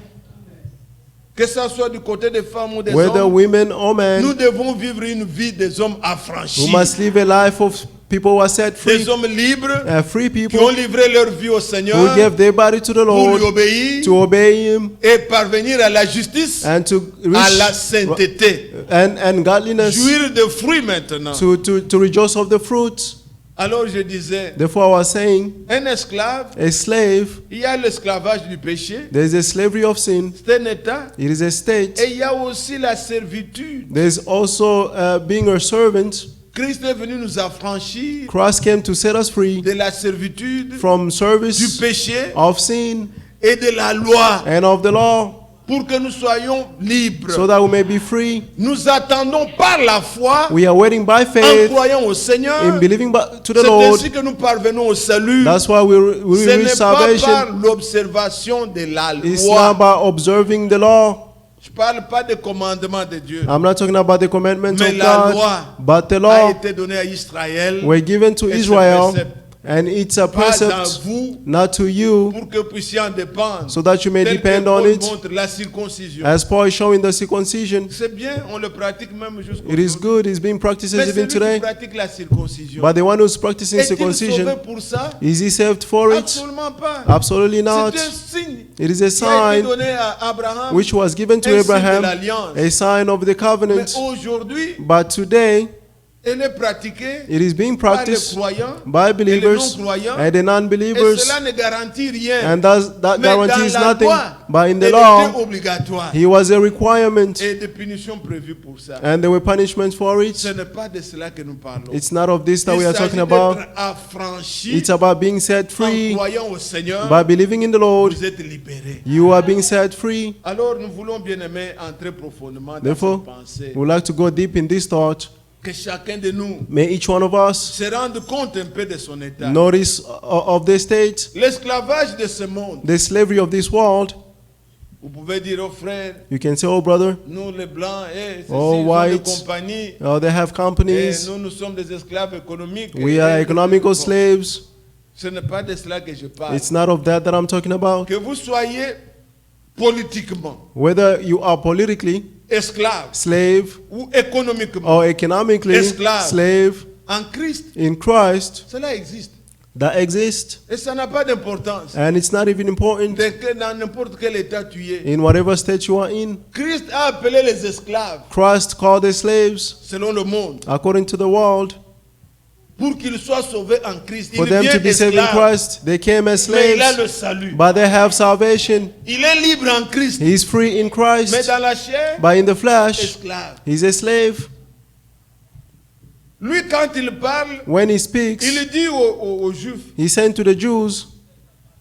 Que ce soit du côté des femmes ou des whether hommes. women or men, Nous devons vivre une vie des hommes affranchis. who must live a life of people who are set free, Des hommes libres free qui ont people livré leur vie au Seigneur who gave their body to the pour lui Lord obéir to obey Him et parvenir à la justice, and to à la reach sainteté. and godliness, Jouir de fruits maintenant. to rejoice of the fruits. Alors je disais, Therefore, I was saying, un esclave, a slave, il y a l'esclavage du péché, there is a slavery of sin. c'est un état, It is a state. et il y a aussi la servitude. There's also being a servant. Christ est venu nous affranchir Christ came to set us free de la servitude, from du service péché of sin et de la loi and of the law, pour que nous soyons libres. so that we may be free. Nous attendons par la foi, We are waiting by en faith croyant au Seigneur. in believing to the C'est Lord. ainsi que nous parvenons au salut. That's why we Ce reach n'est pas par salvation. l'observation de la It's not loi. about observing the law. Je ne parle pas des commandements de Dieu. I'm not talking about the commandments Mais of la God, loi but the a law été donnée à Israël were given to et ce Israel, précepte, and it's a pas à precept, vous, not to you, pour que vous puissiez en dépendre. so that you may Tel que depend on Paul it. montre la circoncision. As Paul is showing the circumcision, C'est bien, on le pratique même jusqu'au it is good, it's being practiced Mais even celui qui today. pratique la circoncision, But the one who's practicing est-il circumcision, sauvé pour ça? is he saved for it? Absolument pas. Absolutely not. C'est un signe It is a qui a été sign donné à Abraham, which was given to un signe de Abraham, l'alliance. a sign of the Mais covenant. aujourd'hui, But today, Elle est pratiquée It is being par les practiced croyants by et les believers non-croyants. and the Et non-believers, cela ne garantit rien. and that Mais dans guarantees la nothing. loi, But in the elle law, était obligatoire. he was a requirement, Et des punitions prévues pour ça. and there were punishments for it. Ce n'est pas de cela que nous parlons. It's not of this that Il we are s'agit talking about. d'être affranchi It's about being set en free. croyant au Seigneur. By believing in the Lord, Vous êtes libérés. you are being set free. Alors nous voulons bien aimer entrer profondément dans Therefore, cette pensée. we would like to go deep in this thought. Que chacun de nous May each one of us se rende compte un peu de son état. notice of the state, L'esclavage de ce monde. the slavery of this world. Vous pouvez dire aux frères, You can say, oh brother, nous les blancs, ceci, Oh, ils ont des whites. compagnies. they have Et companies. nous sommes des esclaves économiques. We are economical slaves. Ce n'est pas de cela que je parle. It's not of that I'm talking about. Que vous soyez politiquement Whether you are politically esclave slave ou économiquement or economically Esclave. slave en Christ, in Christ, cela existe. that exists. Et ça n'a pas d'importance. And it's not even important Dans n'importe quel état tu es. in whatever state you are in. Christ a appelé les esclaves, Christ called the slaves, selon le monde, according to the world, pour qu'ils soient sauvés en Christ. for Il them vient to be saved in esclave, Christ. They came as mais il a slaves, le salut. but they have salvation. Il est libre en Christ, He's free in mais Christ, dans la chair, but in the flesh, esclave. he's a slave. Lui, quand il parle, When he speaks, il dit aux Juifs, he said to the Jews,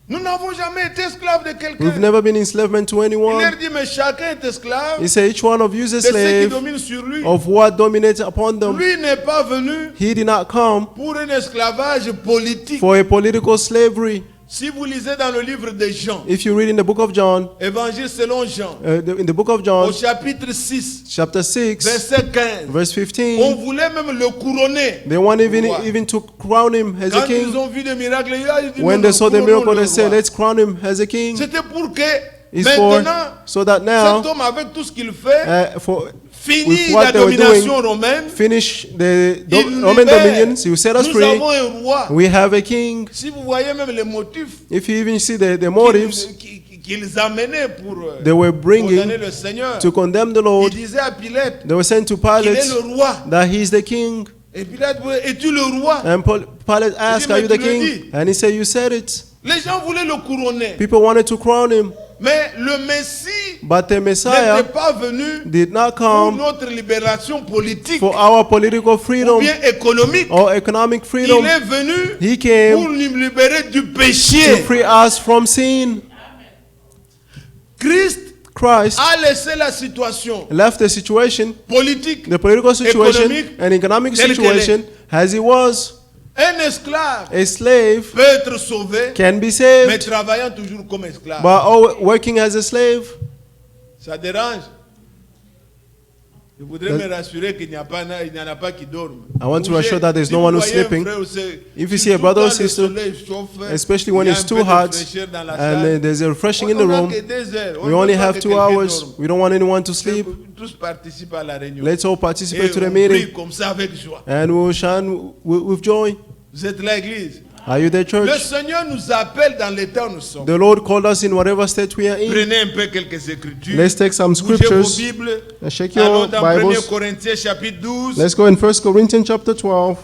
nous n'avons jamais été esclaves de we've quelqu'un. never been enslavement to Il leur anyone. dit, mais chacun est esclave He said, each one of you is a de ceux qui slave dominent sur lui. of what dominates upon them. Lui n'est pas venu He did not come pour un esclavage politique. for a political slavery. Si vous lisez dans le livre de Jean, If you read in the book of John, Évangile selon Jean, in the book of au John, chapitre 6, chapter 6, verset 15, verse on 15, voulait même le couronner. they want Roi. even to crown him as a Quand ils king. ont vu des miracles, ils disent, When non, they saw the couronnons miracle, le they said, roi. let's crown him as a king. C'était pour que It's for maintenant, so that cet now, homme avec tout ce qu'il fait, with finit what la they were domination doing, romaine. finish the Il Roman libère. dominion. So you set us Nous free. avons un roi. We have a king. Si vous voyez même les motifs If you even see the motives qu'ils amenaient pour they were condamner bringing le Seigneur, to condemn the il Lord, disait à Pilate they were sent to qu'il est Pilate le roi. that he's the king. Et Pilate, es-tu le roi? And Pilate asked, mais are you the tu le king? dis. And he said, you said it. Les gens voulaient le couronner. People wanted to crown him. Mais le Messie But the Messiah n'était pas venu did not pour come notre libération politique for our political ou freedom bien économique. or economic Il freedom. est venu He pour came nous libérer du to péché. free us from sin. Christ Christ a laissé la situation left the situation, politique. the political situation Économique, and economic telle situation as it was. Un esclave A slave peut être sauvé, can be mais saved, travaillant toujours comme esclave. but working as a slave. Ça dérange? Je voudrais Does- me rassurer qu'il n'y en a pas qui dorment. I want to Bougez. assure that there's Si no vous one who's voyez un sleeping. frère ou sœur, If you si see a tout brother or quand le sister, soleil chauffe, especially il when y a it's un too peu de hot fraîcheur dans la and salle, there's a refreshing in the on n'a room, que 2 heures. On we ne only veut pas have que 2 quelqu'un hours. dorme. We don't want anyone to sleep. Tous participent à la réunion. Let's all Et participate to the on prie meeting comme ça avec joie. and we will shine with joy. Vous êtes l'église. Are you the Le church? Seigneur nous appelle dans l'état où nous sommes. The Lord called us in whatever state we are in. Prenez un peu quelques écritures. Let's take some Bougez vos scriptures. Bibles. And check Allons your dans 1 Bibles. Corinthiens chapitre 12. Let's go in 1 Corinthians chapter 12.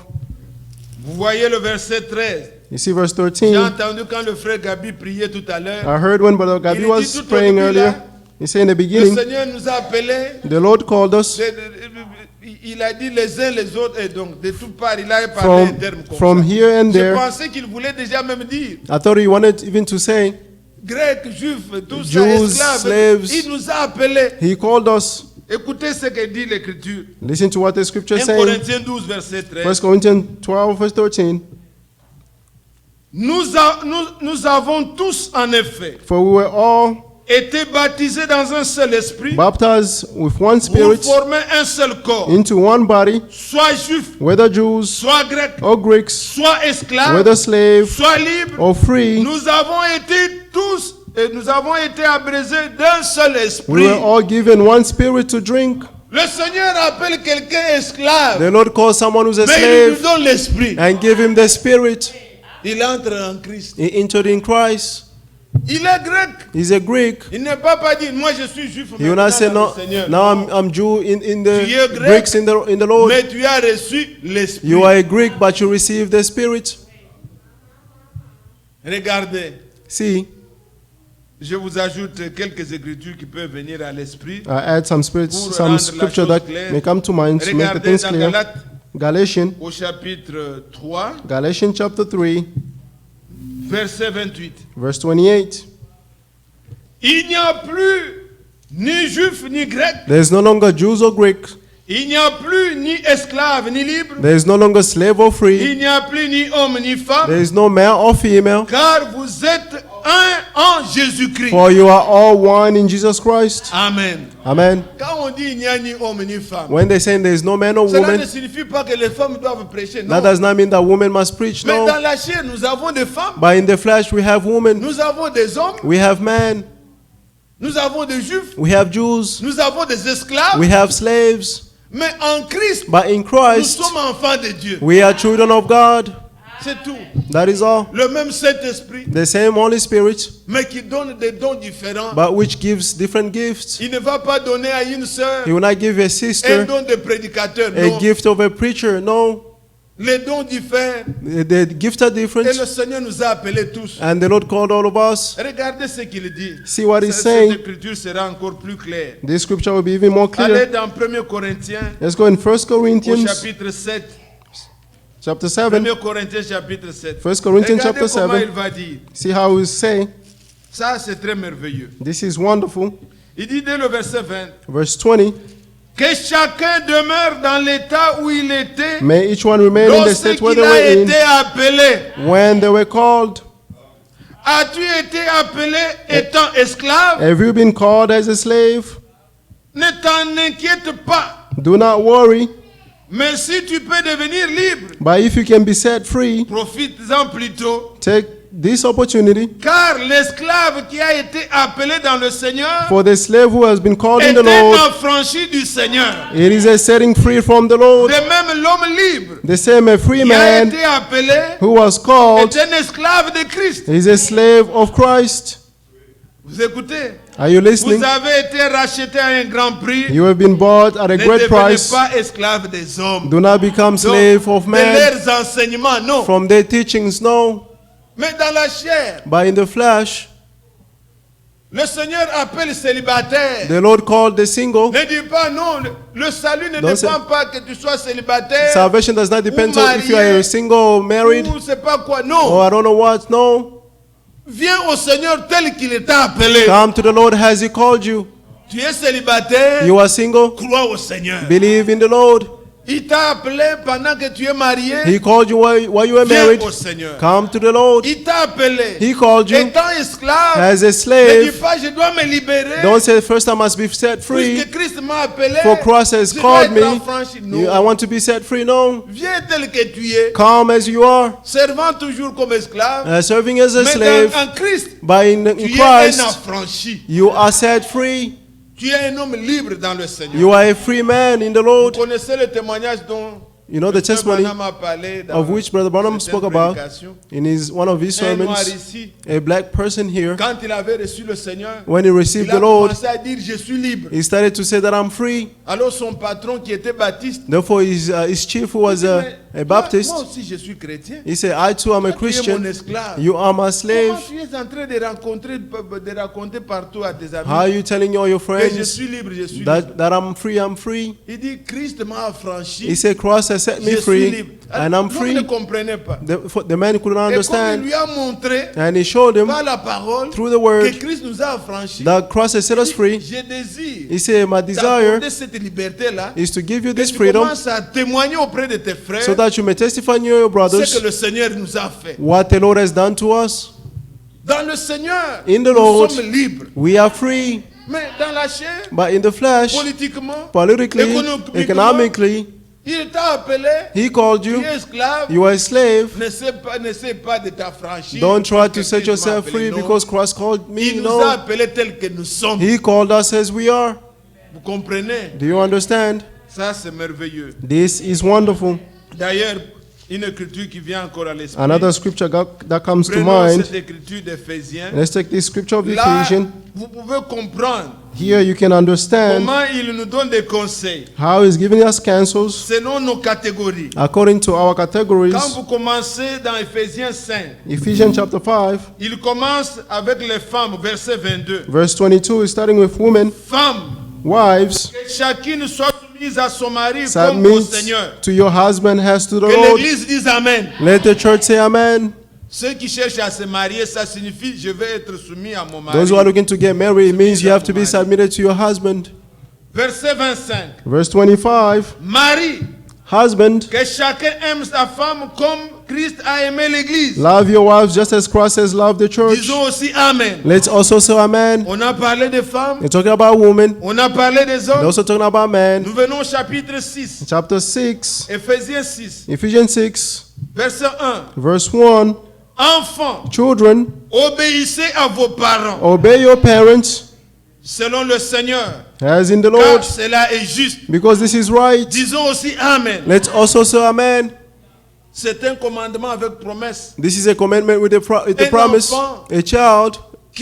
Vous voyez le verset 13. You see verse J'ai 13. entendu quand le frère Gabi priait tout à l'heure. I heard when Brother Gabi Il was dit tout au praying début, earlier. là, He said in the Le beginning, Seigneur nous a appelés. the Lord called us Il a dit les uns les autres et donc de toutes parts il a parlé en termes comme from ça. here and Je there. pensais qu'il voulait déjà même dire I thought he wanted even to say, Grecs, Juifs, tous ça, Jews, esclaves. slaves. Il nous a appelés. he called us. Écoutez ce que dit l'Écriture. Listen to what the scripture 1 is saying. Corinthiens 12 verset 13. 1 Corinthians 12 verse 13. Nous avons tous en effet For we were all été baptisés dans un seul esprit baptized with one pour spirit former un seul corps, into one body, soit juifs, whether Jews soit grecs, or Greeks, soit esclaves, whether slave soit libres. or free. Nous avons été tous et nous avons été abrasés d'un seul We esprit. were all given one spirit to drink. Le Seigneur appelle quelqu'un esclave, The Lord calls someone who's a mais il lui slave donne l'esprit. and give him the spirit. Il entre en Christ. He entered in Christ. Il est grec. He's a Greek. Il ne peut pas dire, moi je suis juif. He will not say, no, Seigneur. now I'm Jew in Tu es the grec, Greeks in the Lord. Mais tu as reçu l'Esprit. You are a Greek, but you receive the Spirit. Regardez, See, je vous ajoute quelques écritures qui peuvent venir à l'esprit. I add some rendre scripture la that chose claire. may come to mind to make the Regardez things dans clear. Galates Galatians, au chapitre 3, Galatians chapter 3, verset 28. verse 28. Il n'y a plus ni juif ni grec. There is no longer Jews or Greeks. Il n'y a plus ni esclave ni libre. There is no longer slave or free. Il n'y a plus ni homme ni femme. There is no male or female. Car vous êtes un en Jésus-Christ. For you are all one in Jesus Christ. Amen. Amen. Quand on dit il n'y a ni homme ni femme, When they say there is no man or cela ne woman, signifie pas que les femmes doivent prêcher. Non. that does not mean that women must preach. Mais No. dans la chair, nous avons des femmes, But in the flesh, we have women, nous avons des hommes, we have men, nous avons des juifs, we have Jews, nous avons des esclaves. we have slaves. Mais en Christ, But in nous Christ, sommes enfants de Dieu. we are children of God. C'est tout. That is all. Le même Saint-Esprit, The same Holy Spirit, mais qui donne des dons différents. but which gives different gifts. Il ne va pas donner à une sœur He will not give a un sister don de prédicateur. a Non. gift of a preacher. No. Les dons diffèrent. The gifts are Et different. le Seigneur nous a appelés tous. And the Lord called all of us. Regardez ce qu'il dit. See what he's Cette saying. écriture sera encore plus claire. This scripture will be even more Allez clear. dans 1 Corinthiens Let's go in 1 au Corinthians chapitre 7. chapter 1 7. Corinthiens chapitre 7. 1 Corinthians Regardez chapter comment 7. il va dire. See how he say, Ça, c'est très merveilleux. this is wonderful. Il dit dès le verset 20 Verse 20. que chacun demeure dans l'état où il était May each one remain in the state where lorsqu'il they a were été appelé. in when they were called. As-tu été appelé étant esclave? Have you been called as a slave? Ne t'en inquiète pas. Do not worry. Mais si tu peux devenir libre, But if you can be set free, profites-en plutôt. take this opportunity. Car l'esclave qui a été appelé dans le Seigneur For the slave who has been called in est the Lord, un affranchi du Seigneur. it is a setting free from the Lord. De même, l'homme libre The same a free qui a man été appelé who was called est un esclave de Christ. is a slave of Christ. Vous écoutez? Are you Vous listening? avez été racheté à un grand prix. You have been bought at a Ne great devenez price. pas esclave des hommes. Do not become slave of de men leurs enseignements, non. from their teachings, no. Mais dans la chair, But in the flesh, le Seigneur appelle célibataire. the Lord called the single. Ne dis pas non, le salut ne Don't say- dépend pas que tu sois célibataire. Salvation does not depend Ou on if you are marié, single or married Ou c'est pas quoi, or non. I don't know what. No. Viens au Seigneur tel qu'il t'a appelé. Come to the Lord as He called you. Tu es célibataire, You are single. crois au Seigneur. Believe in the Lord. Il t'a appelé pendant que tu es marié. He called you while you were Viens married. au Seigneur. Come to the Lord. Il t'a appelé. He called you Étant esclave, as a ne dis slave. pas je dois me libérer. Don't say first I must be set free. Puisque Christ m'a appelé, For Christ has je dois called être me. affranchi. Non. I want to be set free. No. Viens tel que tu es, Come as you are, servant toujours comme esclave. serving as a Mais slave. en Christ, But in tu es Christ, un affranchi. you are set free. Tu es un homme libre dans le Seigneur. You are a free man in the Vous Lord. connaissez le témoignage dont You know the M. testimony Branham a parlé dans of which Brother Branham certaines spoke about prédications. in one of his Un noir sermons. ici, A black person here, quand il avait reçu le Seigneur, when he received il a the Lord, commencé à dire je suis libre. he started to say that I'm free. Alors son patron qui était baptiste, Therefore, his chief, who was mais a Baptist, moi aussi je suis chrétien. he said, I too am a Tu es mon Christian. esclave. You are my Comment slave. tu es en train de raconter partout à tes amis How are you telling all your que je friends suis libre, je suis libre. that I'm free? I'm free. Il dit Christ m'a affranchi. He said, Christ has set me Je suis free, libre. and I'm L'homme free. ne comprenait pas. The man couldn't Et comme il understand, lui a montré and he showed him par la parole through the word que Christ nous a affranchis, that Christ has set us free. je désire He said, my desire t'accorder cette liberté-là, is to give you que this tu freedom commences à témoigner auprès de tes frères so that you may testify to your ce brothers que le Seigneur nous a fait. what the Lord has done to us. Dans le Seigneur, In the nous Lord, sommes libres. we are free. Mais dans la chair, But in the flesh, politiquement, politically, économiquement, economically, il t'a appelé, He called tu you. es esclave, You are a slave. n'essaie pas de t'affranchir. Don't try parce to que set Christ m'a yourself appelé. free Non. because Christ called me. Il nous a No. appelés tels que nous sommes. He called us as we are. Vous comprenez? Do you understand? Ça, c'est merveilleux. This is wonderful. D'ailleurs, Une écriture qui vient encore à l'esprit. Another scripture that comes to Prenons mind. cette écriture d'Éphésiens. Let's take this scripture of Là, Ephesians. vous pouvez comprendre Here you can understand comment il nous donne des conseils how He's giving us counsels selon nos catégories. according to our categories. Quand vous commencez dans Éphésiens 5, Ephesians chapter 5, il commence avec les femmes, verset 22. verse 22 is starting with women, Femmes, wives, que chacune soit soumise à son mari comme au submit Seigneur. to your husband as to the Que Lord. l'Église dise Amen. Let the church say amen. Ceux qui cherchent à se marier, ça signifie je vais être soumis à mon mari. Those who are looking to get married, it means you have to be submitted to your husband. Verset 25. Verse 25, Marie, husband, que chacun aime sa femme comme Christ a aimé l'Église. love your wives just as Christ has loved the church. Disons aussi Amen. Let's also say amen. On a parlé des femmes, They're talking about women. on a parlé des They're hommes. also talking about men. Nous venons au chapitre 6, Chapter 6, Éphésiens 6, Ephesians 6, verset 1. verse 1. Enfants, Children, obéissez à vos parents obey your parents selon le Seigneur, as in the car Lord, cela est juste. because this is right. Disons aussi Amen. Let's also say amen. C'est un commandement avec promesse. This is a commandment with the Un promise. enfant A child,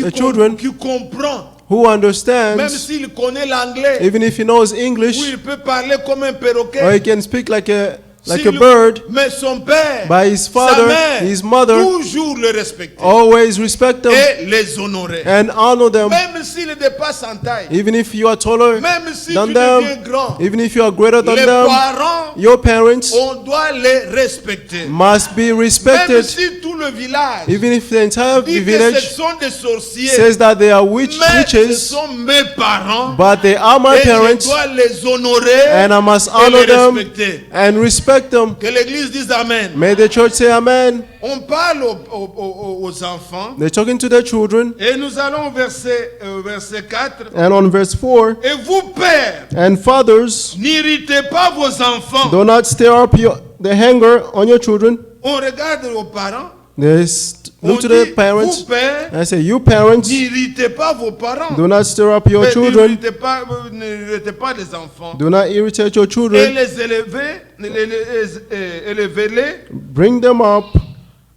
a children qui comprend, who même understands, s'il connaît l'anglais, even if he knows où English, il peut parler comme un or perroquet. he can speak like a S'il- bird, Mais son père, by his sa father, mère, his mother, toujours le respecter always respect them et les honorer. and honor them, Même s'il dépasse en taille, even if you are taller même si than tu them, deviens grand, even if you are greater than les them. parents, Your parents on doit les respecter. must be Même respected, si tout le village even if the entire dit que ce village sont des sorciers, says that they are mais ce witches, sont mes parents, but they are my et je parents, dois les honorer and I must et honor les them respecter. and respect them. Que l'Église dise Amen. May the church say amen. On parle aux enfants They're talking to their children, et nous allons au verset 4. and on verse 4, Et vous, pères, and fathers, n'irritez pas vos enfants. do not stir up the anger on your children. On regarde aux parents. They On look to dit, the parents vous, pères, and say, you parents, n'irritez pas vos parents. do not stir up your Mais children. n'irritez pas les enfants. Do not irritate your Et children. les élevez-les Bring them up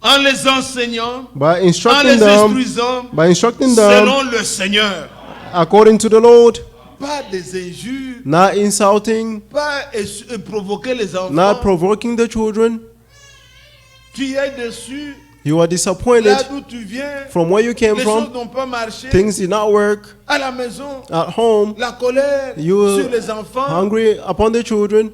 en les enseignant, by en instructing les them, instruisant by instructing them selon le Seigneur. according to the Lord, Pas des injures, not insulting, pas provoquer les enfants. not provoking the children. Tu es déçu, You are disappointed là d'où tu viens, from where you came les choses from. n'ont pas marché. Things did not work À la maison, at home. la colère You sur les enfants, hungry upon the children.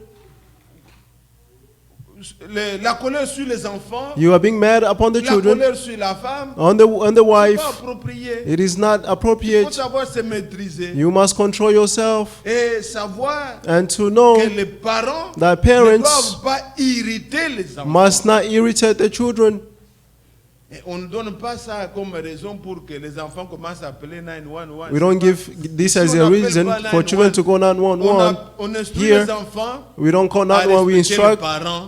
la colère sur les enfants, You are being mad upon the la children, colère sur la femme. on the C'est pas wife. approprié. It is not Il faut appropriate. savoir se maîtriser You must control yourself et savoir and to know que les parents that ne parents doivent pas irriter les enfants. must not irritate the children. Et on ne donne pas ça comme raison pour que les enfants commencent à appeler 911. We don't give this as a reason for children to go 911. On instruit Here, les enfants we don't call à 911.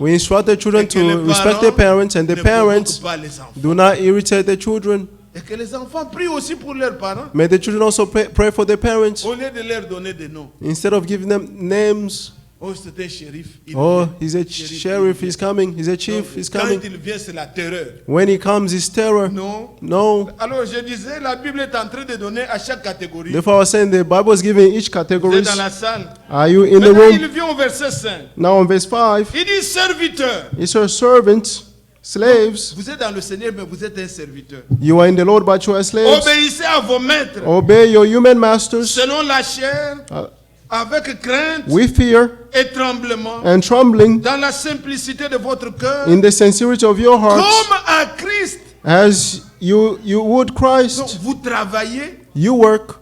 We instruct the children et que les to respect their parents, and the ne parents provoquent pas les enfants. do not irritate the children. Et que les enfants prient aussi pour leurs parents May the children also pray for their parents au lieu de leur donner des noms. instead of giving them names. Oh, c'est un shérif. Il Oh, vient. he's a sheriff, he's coming. He's a chief, he's Quand coming. il vient, c'est la terreur. When he comes, it's terror. Non. No. Alors je disais, la Bible est en train de donner à chaque catégorie. Therefore, I was saying the Bible is giving each Vous category. êtes dans la salle. Are you in the Maintenant, room? il vient au verset 5. Now, on verse 5, Il dit serviteur. it's your servants, slaves. Vous êtes dans le Seigneur, mais vous êtes un serviteur. You are in the Lord, but you are slaves. Obéissez à vos maîtres Obey your human masters selon la chair, uh, avec crainte with fear et tremblement, and trembling, dans la simplicité de votre cœur, in the sincerity of your hearts, comme à Christ. as you would Donc, Christ. vous travaillez, You work.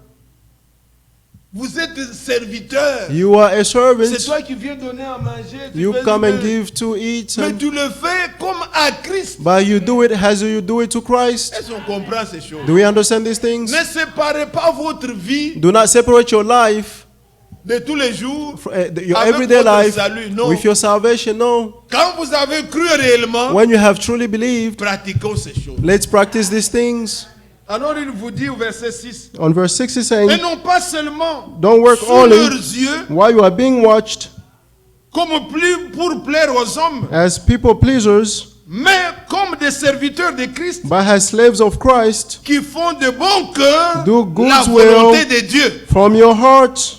vous êtes serviteur. You are a C'est servant. toi qui viens donner à manger. tu You fais come du and bien. give to eat, Mais and, tu le fais comme à Christ. but you do it as you do it to Christ. Est-ce qu'on comprend ces choses? Do we understand these things? Ne séparez pas votre vie Do not separate your life, de tous les jours your avec everyday votre life, salut. Non. with your salvation. No. Quand vous avez cru réellement, When you have truly believed, pratiquons ces choses. let's practice these things. Alors il vous dit au verset 6, On verse 6 is et saying, non pas seulement don't work sous only leurs yeux, while you are being watched, comme plus pour plaire aux hommes, as people pleasers, mais comme des serviteurs de Christ but as slaves of Christ, qui font de bon cœur do good la will volonté de Dieu. from your heart.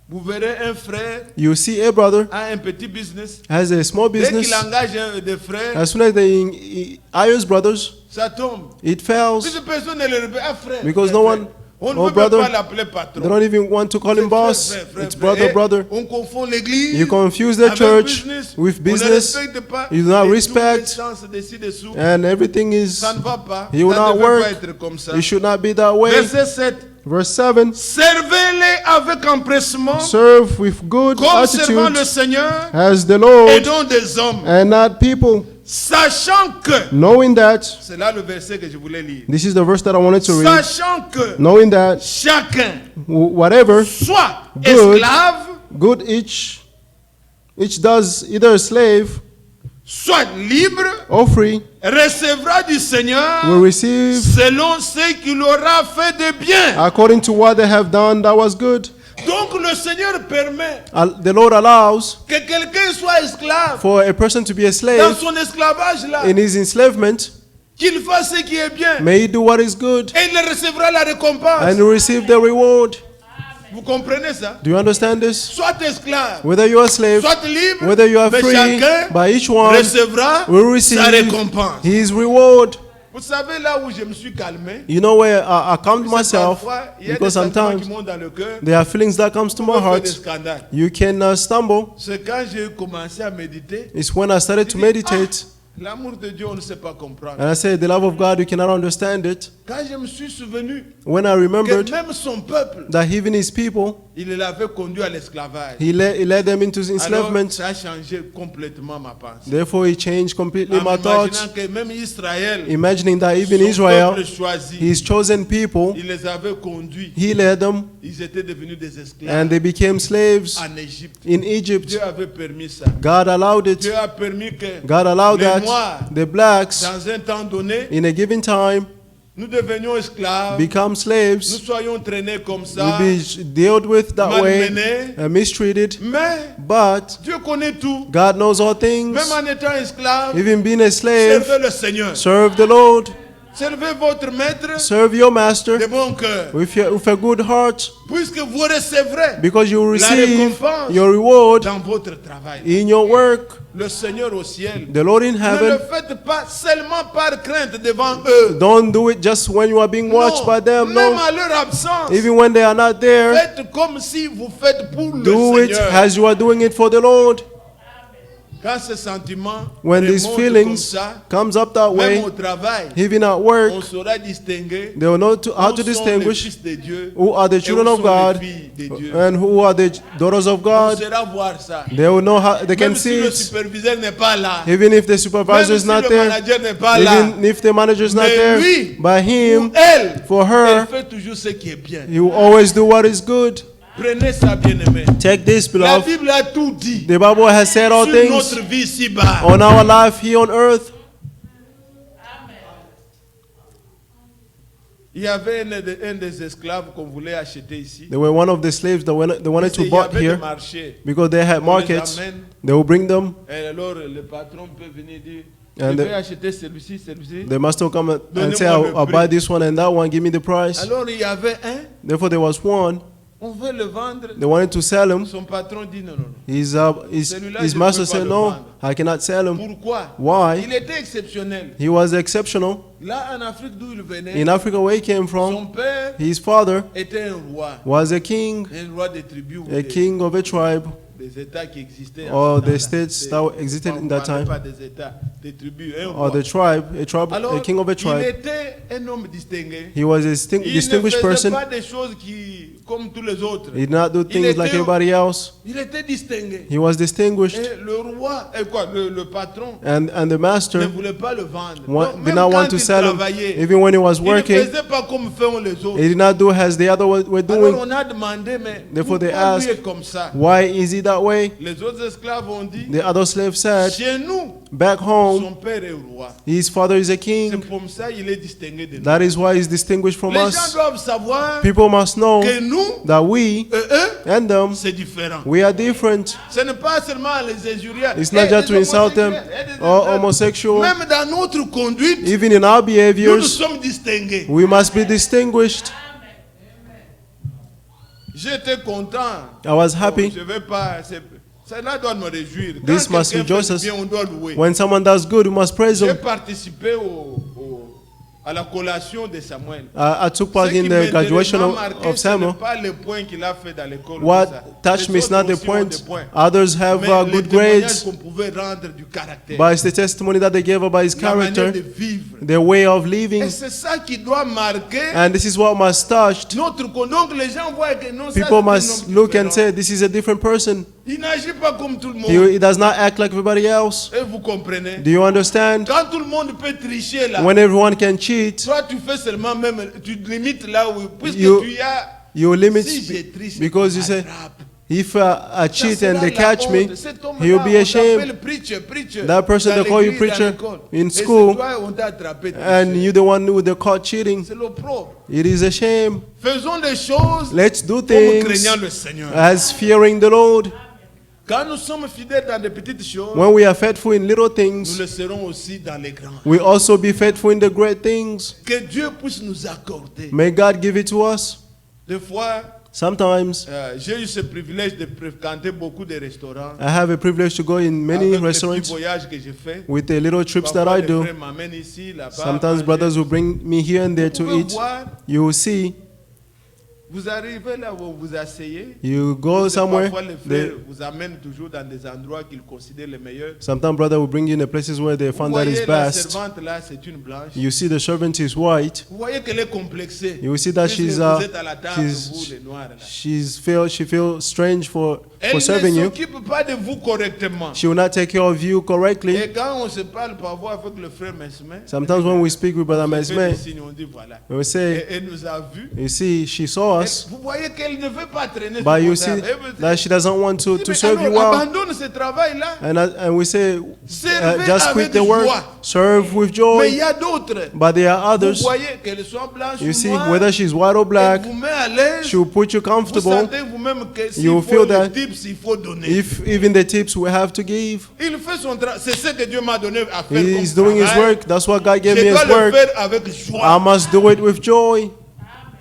Vous verrez un frère You see a brother a un petit business. has a small Dès qu'il business. engage des frères, As soon as they hires brothers, ça tombe. it fails Plus personne ne le répète. Ah, frère. because frère, no frère. one, On ne oh peut pas brother, l'appeler patron. they don't even want to call him C'est boss. frère, frère, It's frère. brother, Et brother. on confond l'église You confuse the avec church business. with On ne business. respecte pas You do not les respect, doubles sens dessus-dessous. and everything is, Ça ne va pas. he will Ça not ne devrait pas work. être comme ça. It should not be that way. Verset 7. Verse 7, Servez-les avec empressement, serve with good comme servant le attitude Seigneur as the et Lord non des hommes, and not people, sachant que, knowing that, c'est là le verset que je voulais lire, this is the verse that I wanted to read, sachant que knowing that chacun whatever soit Good. esclave, good each does, either a slave soit libre, or free, recevra du Seigneur will receive selon ce qu'il aura fait de bien. according to what they have done that was good. Donc le Seigneur permet The Lord allows que quelqu'un soit esclave for a person to be a dans slave son esclavage là, in his enslavement. qu'il fasse ce qui est bien May he do what is good et il recevra la récompense. and receive the reward. Vous comprenez ça? Do you understand this? Soit esclave, Whether you are a slave, soit libre, whether you are mais free, chacun by each one recevra will receive sa récompense. his reward. Vous savez là où je me suis calmé? You know where I calmed C'est myself, parfois, il y a des because sentiments sometimes qui montent dans le cœur. there are feelings that comes to my On fait des heart. scandales. You can stumble. C'est quand j'ai commencé à méditer. It's when I started to meditate, L'amour de Dieu, on ne sait pas comprendre. and I said, the love of God, you cannot understand it. Quand je me suis souvenu When I que remembered même son peuple, that even his people, il l'avait conduit à l'esclavage. he led them into Alors, enslavement. ça a changé complètement ma pensée. Therefore, he changed completely En my thoughts, imaginant que même Israël, imagining that even son Israel, peuple choisi, his chosen people, il les avait conduits. he led them, Ils étaient devenus des esclaves and they became slaves en Égypte. in Egypt. Dieu avait permis ça. God allowed it. Dieu a permis que God allowed les that Noirs, the blacks, dans un temps donné, in a given time, nous devenions esclaves, become nous slaves, soyons traînés comme ça, will be dealt with that way, malmenés. and mistreated. Mais But Dieu connaît tout. God knows all things. Même en étant esclave, Even being a slave, servez le Seigneur. serve the Lord, Servez votre maître serve your master de bon cœur. with a good heart, Puisque vous recevrez because you will la receive récompense your reward dans votre travail. in your work. Le Seigneur au ciel. The Lord in Ne le heaven, faites pas seulement par crainte devant eux. don't do it just when you are being watched by them. Même No, à leur absence, even when they are not there, faites comme si vous faites pour le do it Seigneur. as you are doing it for the Lord. Quand ce sentiment When these remonte comme feelings ça, comes up that même way, au travail, even at on work, saura distinguer they will know how où to sont les distinguish fils de Dieu who are the et children où of sont God les filles de Dieu. and who are the daughters of On God. saura voir ça. They will know how they can Même si see le it, superviseur n'est pas là, even if the même supervisor is si not le there, manager n'est pas là, even if the manager is not Mais there. lui, By him, ou elle, for elle her, fait toujours ce qui est bien. he will always do what is good. Prenez ça, bien-aimé. Take this, La beloved. Bible a tout dit The Bible has said all sur things notre vie ici-bas. on our life here on earth. Il y avait un des esclaves qu'on voulait acheter ici. They were one of the slaves that they wanted to Il y buy avait des here marchés. because they had On les markets. amène, They will bring them, et alors le patron peut venir dire, And je the- vais acheter celui-ci, celui-ci. the master will come and Donnez-moi say, le I'll prix. buy this one and that one, give me the price. Alors il y avait un, Therefore, there was one, on veut le vendre. they wanted to sell him. Son patron dit non, non, non. His je master peux pas said, le no, vendre. I cannot sell him. Pourquoi? Why? Il était exceptionnel. He was exceptional. Là, en Afrique d'où il venait, In Africa, where he came son from, père his father était un roi. was a king, Un roi des tribus, ou a king of a tribe, des États qui existaient. or en ce the temps-là. states C'est- that existed on in that parlait time, pas des États, des tribus, un or roi. the tribe, Alors, a king of a il tribe. était un homme distingué. He was a Il ne distinguished faisait person. pas des choses comme tous les autres. He did not do Il things like était- everybody else. Il était distingué. He was distinguished, Et le roi, le patron, and the ne master voulait pas le vendre. did Même not quand want to il sell him. travaillait, Even when he was il ne working, faisait pas comme font les he autres. did not do as the other were Alors doing. on a demandé, mais Therefore they pourquoi lui asked, est comme ça? why is he that that way. Les autres esclaves ont dit, The other slave said, chez nous, back home, son père est roi. his father is a C'est king. comme ça il est distingué de nous. That is why he's distinguished from Les gens us. doivent savoir People must know que nous that we et eux, and them, c'est différent. we are different. Ce n'est pas seulement les injuriers. It's not just to insult them or homosexual. Même dans notre conduite, Even in our nous nous behaviors, sommes distingués. we must be distinguished. J'étais content. I was happy. Je vais pas. Cela doit me réjouir. This Quand must quelqu'un rejoice fait us. du bien, on doit louer. When someone does good, we must praise J'ai them. participé à la collation de Samuel. I took part Ce qui in the m'a graduation vraiment marqué, of ce Samuel. n'est pas le point qu'il a fait dans l'école. What tout ça. touched Les me is autres not the aussi ont des point. points. Others have Mais les good témoignages grades, qu'on pouvait rendre du caractère, but it's the testimony that they gave about his la manière de character, vivre. their way of living, Et c'est ça qui doit marquer and this is what must touch. notre conduite. Donc les gens voient que non, ça, People c'est un must homme look and différent. say, this is a different person. Il n'agit pas comme tout le monde. He does not act like everybody else. Et vous comprenez? Do you understand? Quand tout le monde peut tricher là, When everyone can cheat, toi tu fais seulement même, tu limites là où, puisque You- tu as, you limit si j'ai triché, because you on say, m'attrape. if I Ça cheat sera and they la catch me, honte. Cet homme-là, he will be on ashamed. t'appelle preacher, That person dans they call you l'église, dans preacher l'école. in Et c'est school, toi, on t'a attrapé, and tricher. you're the one who they caught cheating. C'est l'opprobre. It is a shame. Faisons les choses Let's do comme things craignant le Seigneur. as fearing the Lord. Quand nous sommes fidèles dans des petites choses, When we are faithful in little nous things, le serons aussi dans les grands. we also be faithful in the great things. Que Dieu puisse nous accorder. May God give it to us. Des fois, Sometimes j'ai eu ce privilège de fréquenter beaucoup de restaurants. I have a privilege to go in many Avec les petits restaurants voyages que j'ai fait. with the little trips that Parfois, I les do. frères m'amènent ici, là-bas, Sometimes manger. brothers will bring me here and there Vous to pouvez eat. voir, You will see, vous arrivez là où vous asseyez. you go Parce que somewhere. Parfois, les frères They, vous amènent toujours dans des endroits qu'ils considèrent les meilleurs. sometimes brother will bring you in the places where they Vous found that is voyez la best. servante là, c'est une blanche. You see the servant is white. Vous voyez qu'elle est complexée. You will see that Puisque she's vous êtes à la table, vous she's les noirs là. she feels strange for Elle ne serving you. s'occupe pas de vous correctement. She will not take care of you correctly. Et quand on se parle parfois avec le frère Mesme, Sometimes when we speak with brother on fait Mesme, des signes, on dit voilà. we say, Elle nous a vus. you see, she saw Et us, vous voyez qu'elle ne veut pas traîner but sur you mon see table. Elle veut- that she doesn't want to Mais serve you alors, well. abandonne ce travail-là. And we say, Servez just avec quit the work, joie. serve with Mais il joy. y a d'autres. But there are Vous others, voyez qu'elle soit blanche you ou see, noire, whether she's white or elle black, vous met à l'aise. she will put you Vous comfortable. sentez vous-même que s'il You faut feel le that tips, il faut donner. if even the tips we have to give, Il fait son travail. C'est ce que Dieu m'a donné à faire he's comme doing his travail. work. That's what God gave Je me dois his le work. faire avec joie. I must do it with joy.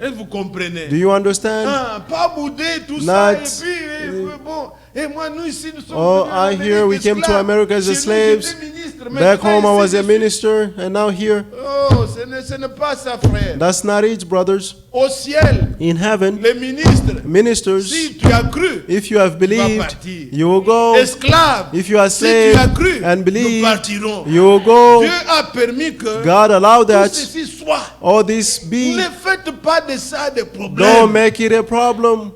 Et vous comprenez. Do you understand? Ah, pas bouder tout Not- ça. Et puis, bon. Et moi, nous ici, nous sommes Oh, venus en I Amérique hear we came to esclaves. America as Chez nous, slaves. j'étais ministre, mais Back pas home, I was ici, a je suis- minister, and now here. Oh, ce n'est pas ça, frère. That's not it, brothers. Au ciel, In heaven, les ministres, ministers, si tu as cru, if you have believed, partir. you will go. esclaves, If you are si tu as slave cru, and nous believe, partirons. you will go. Dieu a permis que God allowed tout that. ceci soit. All this be. Ne faites pas de ça des Don't problèmes. make it a problem.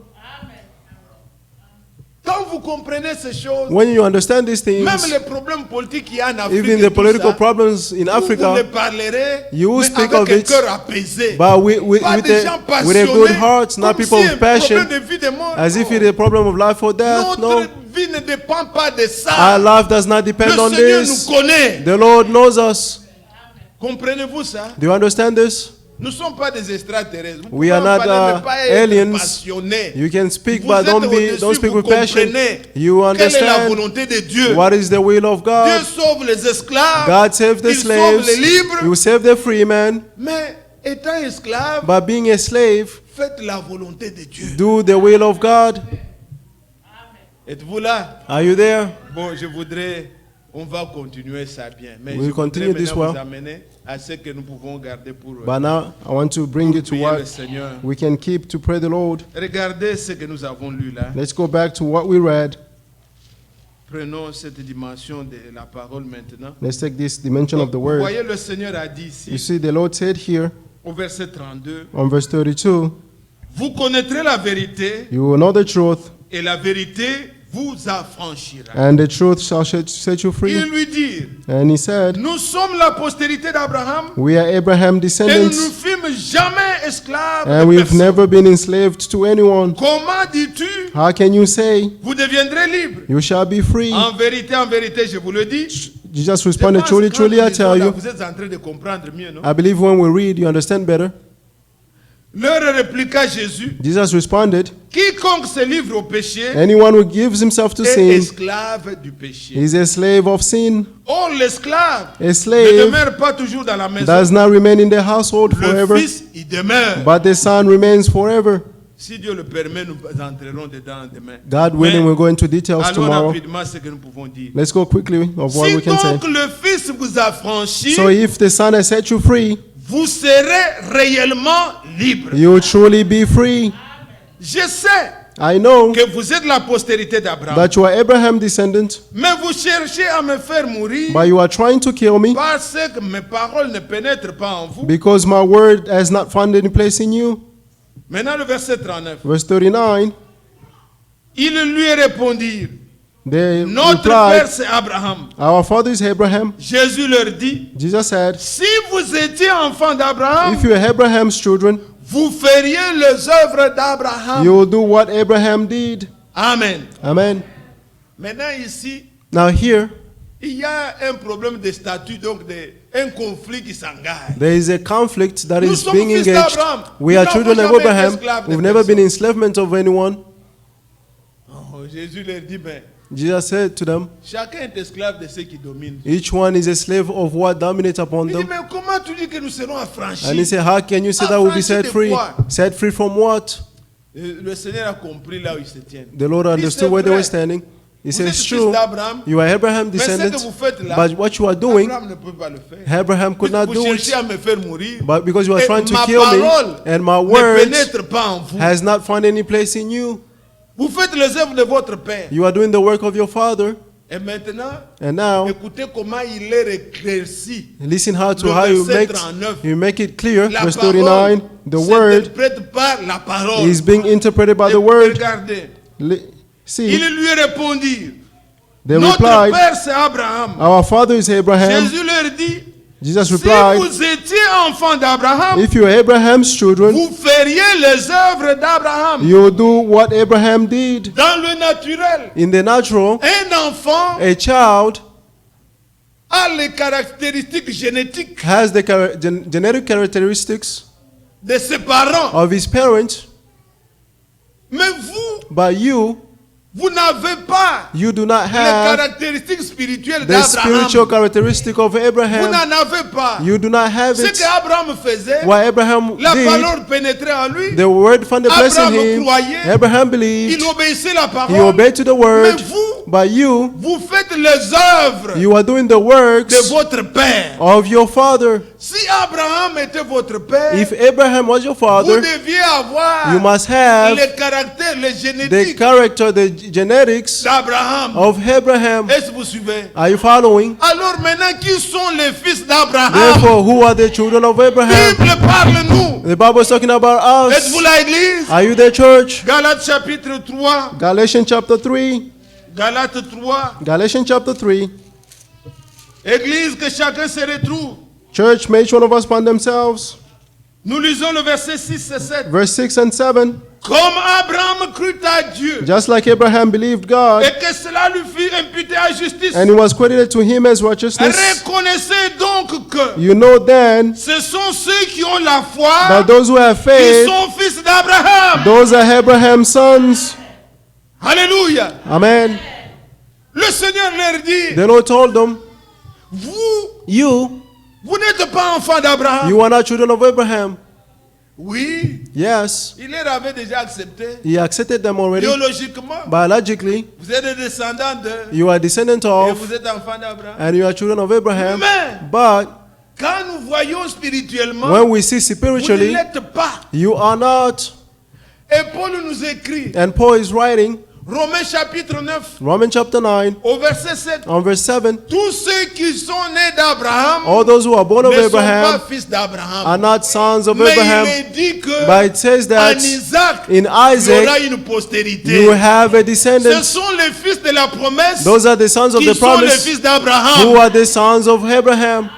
Quand vous comprenez ces choses, When you understand these même things, les problèmes politiques qu'il y a en Afrique, even et the tout political ça, problems in vous Africa, les parlerez, you will mais speak avec of un it, cœur apaisé. but Pas des gens with a good passionnés, heart, not comme people si of un passion, problème de vie, de mort. as if it is a problem of life or death. No, Notre vie ne dépend pas de our ça. life does not depend Le on Seigneur this. nous connaît. The Lord knows us. Comprenez-vous ça? Do you understand this? Nous ne sommes pas des extraterrestres. Vous We pouvez are en not parler, mais pas être aliens. passionné. You can speak, Vous but êtes don't au-dessus, speak vous with passion. comprenez You quelle est la understand volonté de Dieu. what is the will of Dieu God. sauve les esclaves. God saved the Il sauve slaves. les libres. You save the free man. Mais étant esclave, By being a slave, faites la volonté de Dieu. do the will of God. Êtes-vous là? Are you there? Bon, on va continuer ça bien. Mais We'll je voudrais continue this maintenant vous well. amener à ce que nous pouvons garder pour But now I want to bring you to prier le what Seigneur. we can keep to pray the Lord. Regardez ce que nous avons lu là. Let's go back to what we read. Prenons cette dimension de la parole maintenant. Let's take this dimension of the Vous word. voyez, le Seigneur a dit You ici, see, the Lord said here au verset 32, on verse 32, vous connaîtrez la vérité you will know the truth, et la vérité vous affranchira. and the truth shall set you Il free. lui dit, And he said, nous sommes la postérité d'Abraham we are Abraham's et nous ne descendants, fûmes jamais esclaves and de we've personne. never been enslaved to anyone. Comment dis-tu, How can you say vous deviendrez libres? you shall be free? En vérité, je vous le dis. Jesus Je responded, pense truly, que truly, quand I nous tell lisons là, you. vous êtes en train de comprendre mieux, non? I believe when we read, you understand better. Leur répliqua Jésus, Jesus responded, quiconque se livre au péché anyone who gives himself to est sin esclave du péché. is a slave of sin. Or, l'esclave A ne slave demeure pas toujours dans la maison. does not remain in the household Le forever, Fils, il demeure. but the son remains forever. Si Dieu le permet, nous entrerons dedans demain. God willing, we'll go into details Allons tomorrow. rapidement ce que nous pouvons dire. Let's go quickly of what Si we can say. donc le Fils vous a franchi, So if the son has set you free, vous serez réellement libre. you will truly be free. Je sais I know que vous êtes la postérité d'Abraham, that you are Abraham's descendant, mais vous cherchez à me faire mourir but you are trying to kill me parce que mes paroles ne pénètrent pas en vous. because my word has not found any place in you. Maintenant le verset 39. Verse 39, Ils lui répondirent, they notre replied, père c'est Abraham. our father is Abraham. Jésus leur dit, Jesus said, si vous étiez enfant d'Abraham, if you are Abraham's children, vous feriez les œuvres d'Abraham. you will do what Abraham did. Amen. Amen. Maintenant ici, Now here, il y a un problème de statut, donc un conflit qui s'engage. there is a conflict that Nous is sommes being fils engaged. d'Abraham. We Nous are n'avons children of jamais été Abraham. esclaves de We've never been personne. enslavement of anyone. Oh, Jésus leur dit, ben, Jesus said to them, chacun est esclave de ceux qui dominent. each one is a slave of what dominates upon Il dit, them. mais comment tu dis que nous serons affranchis? And he said, how can you say that we'll be set free? Set free from what? Le Seigneur a compris là où ils se tiennent. The Lord Il dit, understood c'est where they vrai. were standing. He Vous said, êtes it's fils true. d'Abraham, You are Abraham's mais ce que descendants. vous faites là, But what you are doing, Abraham ne peut pas le faire. Abraham could not Vous do cherchez it. à me faire mourir. But because you are Et trying to ma kill me, parole and my ne words pénètre pas en vous. has not found any place in you. Vous faites les œuvres de votre Père. You are doing the work of your father. Et maintenant, And now, écoutez comment il est éclairci. listen how Le you verset 39. make it clear. La Verse parole 39, the word s'interprète par la parole. is being interpreted by Et the word. regardez, See, il lui répondit, they notre replied, Père c'est Abraham. our father is Abraham. Jésus leur dit, Jesus si replied, vous étiez enfant d'Abraham, if you are Abraham's children, vous feriez les œuvres d'Abraham. you will do what Abraham did. Dans le naturel, In the natural, un enfant a child a les caractéristiques génétiques has the genetic characteristics de ses parents. of his parents, Mais vous, but vous n'avez pas you do not les have caractéristiques spirituelles the d'Abraham. spiritual characteristic of Vous Abraham. n'en avez pas. You do not have Ce it. qu'Abraham faisait, What Abraham la did, parole pénétrait en lui. the word found a place in Abraham him. croyait. Abraham believed. Il obéissait la He parole. obeyed to the word. Mais vous, But vous faites les œuvres you are doing the de works votre père. of your father. Si Abraham était votre père, If Abraham was your vous father, deviez avoir you must have les caractères, les the génétiques character, the genetics d'Abraham. of Abraham. Est-ce que vous suivez? Are you following? Alors maintenant, qui sont les fils d'Abraham? Therefore, who are the children of Abraham? Bible, parle-nous. The Bible is talking about us. Êtes-vous l'église? Are you the church? Galates chapitre 3. Galatians chapter 3. Galates 3. Galatians chapter 3. Église, que chacun se retrouve. Church, may each one of us find themselves. Nous lisons le verset 6 et 7. Verse 6 and 7. Comme Abraham crut à Dieu, Just like Abraham believed God, et que cela lui fut imputé à justice. and it was credited to him as righteousness. Reconnaissez donc que You know then ce sont ceux qui ont la foi that those who have qui faith, sont fils d'Abraham. those are Abraham's sons. Alléluia. Amen. Le Seigneur leur dit, The Lord told them, vous n'êtes pas enfants d'Abraham. you are not children of Abraham. Oui, Yes, il les avait déjà acceptés. he accepted them already. Biologiquement, Biologically, vous êtes des descendants de, you are descendant et of, vous êtes enfants d'Abraham. and you are children of Abraham. Mais But quand nous voyons spirituellement, when we see vous ne spiritually, l'êtes pas. you are not. Et Paul nous écrit, And Paul is writing, Romains chapitre 9, Romans chapter 9, au verset 7. on verse 7. Tous ceux qui sont nés d'Abraham All those who are born of ne sont pas Abraham fils d'Abraham. are not sons of Mais Abraham. il est dit que But it says en that Isaac, in il y aura Isaac une postérité. you will have a Ce descendant. sont les fils de la promesse Those are the sons of qui the sont les promise fils who d'Abraham. are the sons of Abraham.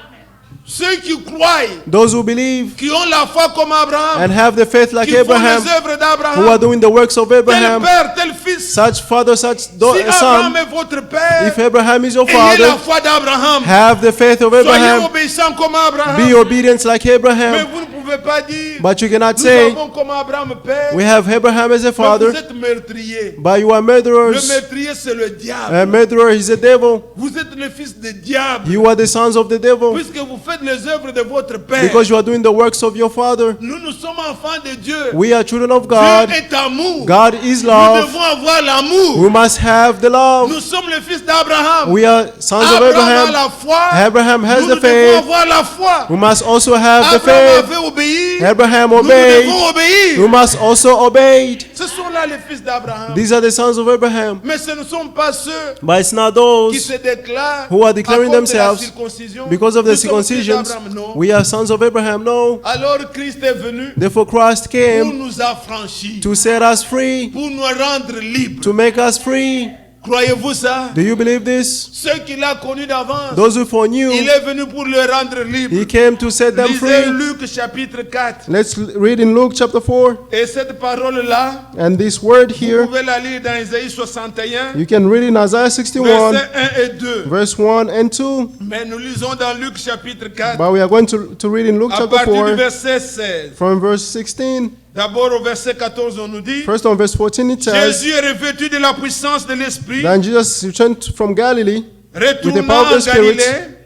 Ceux qui croient, Those who believe qui ont la foi comme Abraham, and have the faith like qui font Abraham, les œuvres who are d'Abraham, doing the works of tel Abraham, père, tel fils. such father, such Si Abraham son. est votre père, If Abraham is your ayez la father, foi d'Abraham. have the faith of Soyez Abraham. obéissants comme Be Abraham. obedient like Mais Abraham. vous ne pouvez pas dire, But you cannot nous say, avons comme Abraham père, we have Abraham as a mais father, vous êtes meurtrier. but you are Le murderers. meurtrier, c'est le diable. A murderer is a devil. Vous êtes le fils du diable. You are the sons of the devil Puisque vous faites les œuvres de votre père. because you are doing the works of your father. Nous sommes enfants de Dieu. We are children of God. Dieu est amour. God is Nous love. devons avoir l'amour. We must have the love. Nous sommes les fils d'Abraham. We are sons of Abraham a Abraham. la foi. Abraham has Nous the devons faith. avoir la foi. We must also have the Abraham faith. avait obéi. Abraham Nous obeyed. devons obéir. We must also obey. Ce sont là les fils d'Abraham. These are the sons of Abraham. Mais ce ne sont pas ceux But it's not qui those se déclarent who are declaring à cause de la themselves circoncision. because of the Nous sommes fils circumcisions. d'Abraham, non. We are sons of Abraham. No. Alors Christ est venu Therefore Christ pour came nous affranchir, to set us free, pour nous rendre libres. to make us free. Croyez-vous ça? Do you believe this? Ceux qu'il a connus d'avance, Those who foreknew, il est venu pour les rendre libres. he came to set them Lisez free. Luc chapitre 4. Let's read in Luke chapter 4. Et cette parole-là, And this word vous here, pouvez la lire dans Isaïe 61, you can read in Isaiah 61, versets 1 et 2. verse 1 and 2. Mais nous lisons dans Luc chapitre 4, But we are going to read in Luke à chapter partir du 4, verset 16. from verse 16. D'abord au verset 14, on nous dit, First on verse 14 it says, Jésus est revêtu de la puissance de l'Esprit, Then Jesus returned from Galilee retournant power of en the Spirit. Galilée,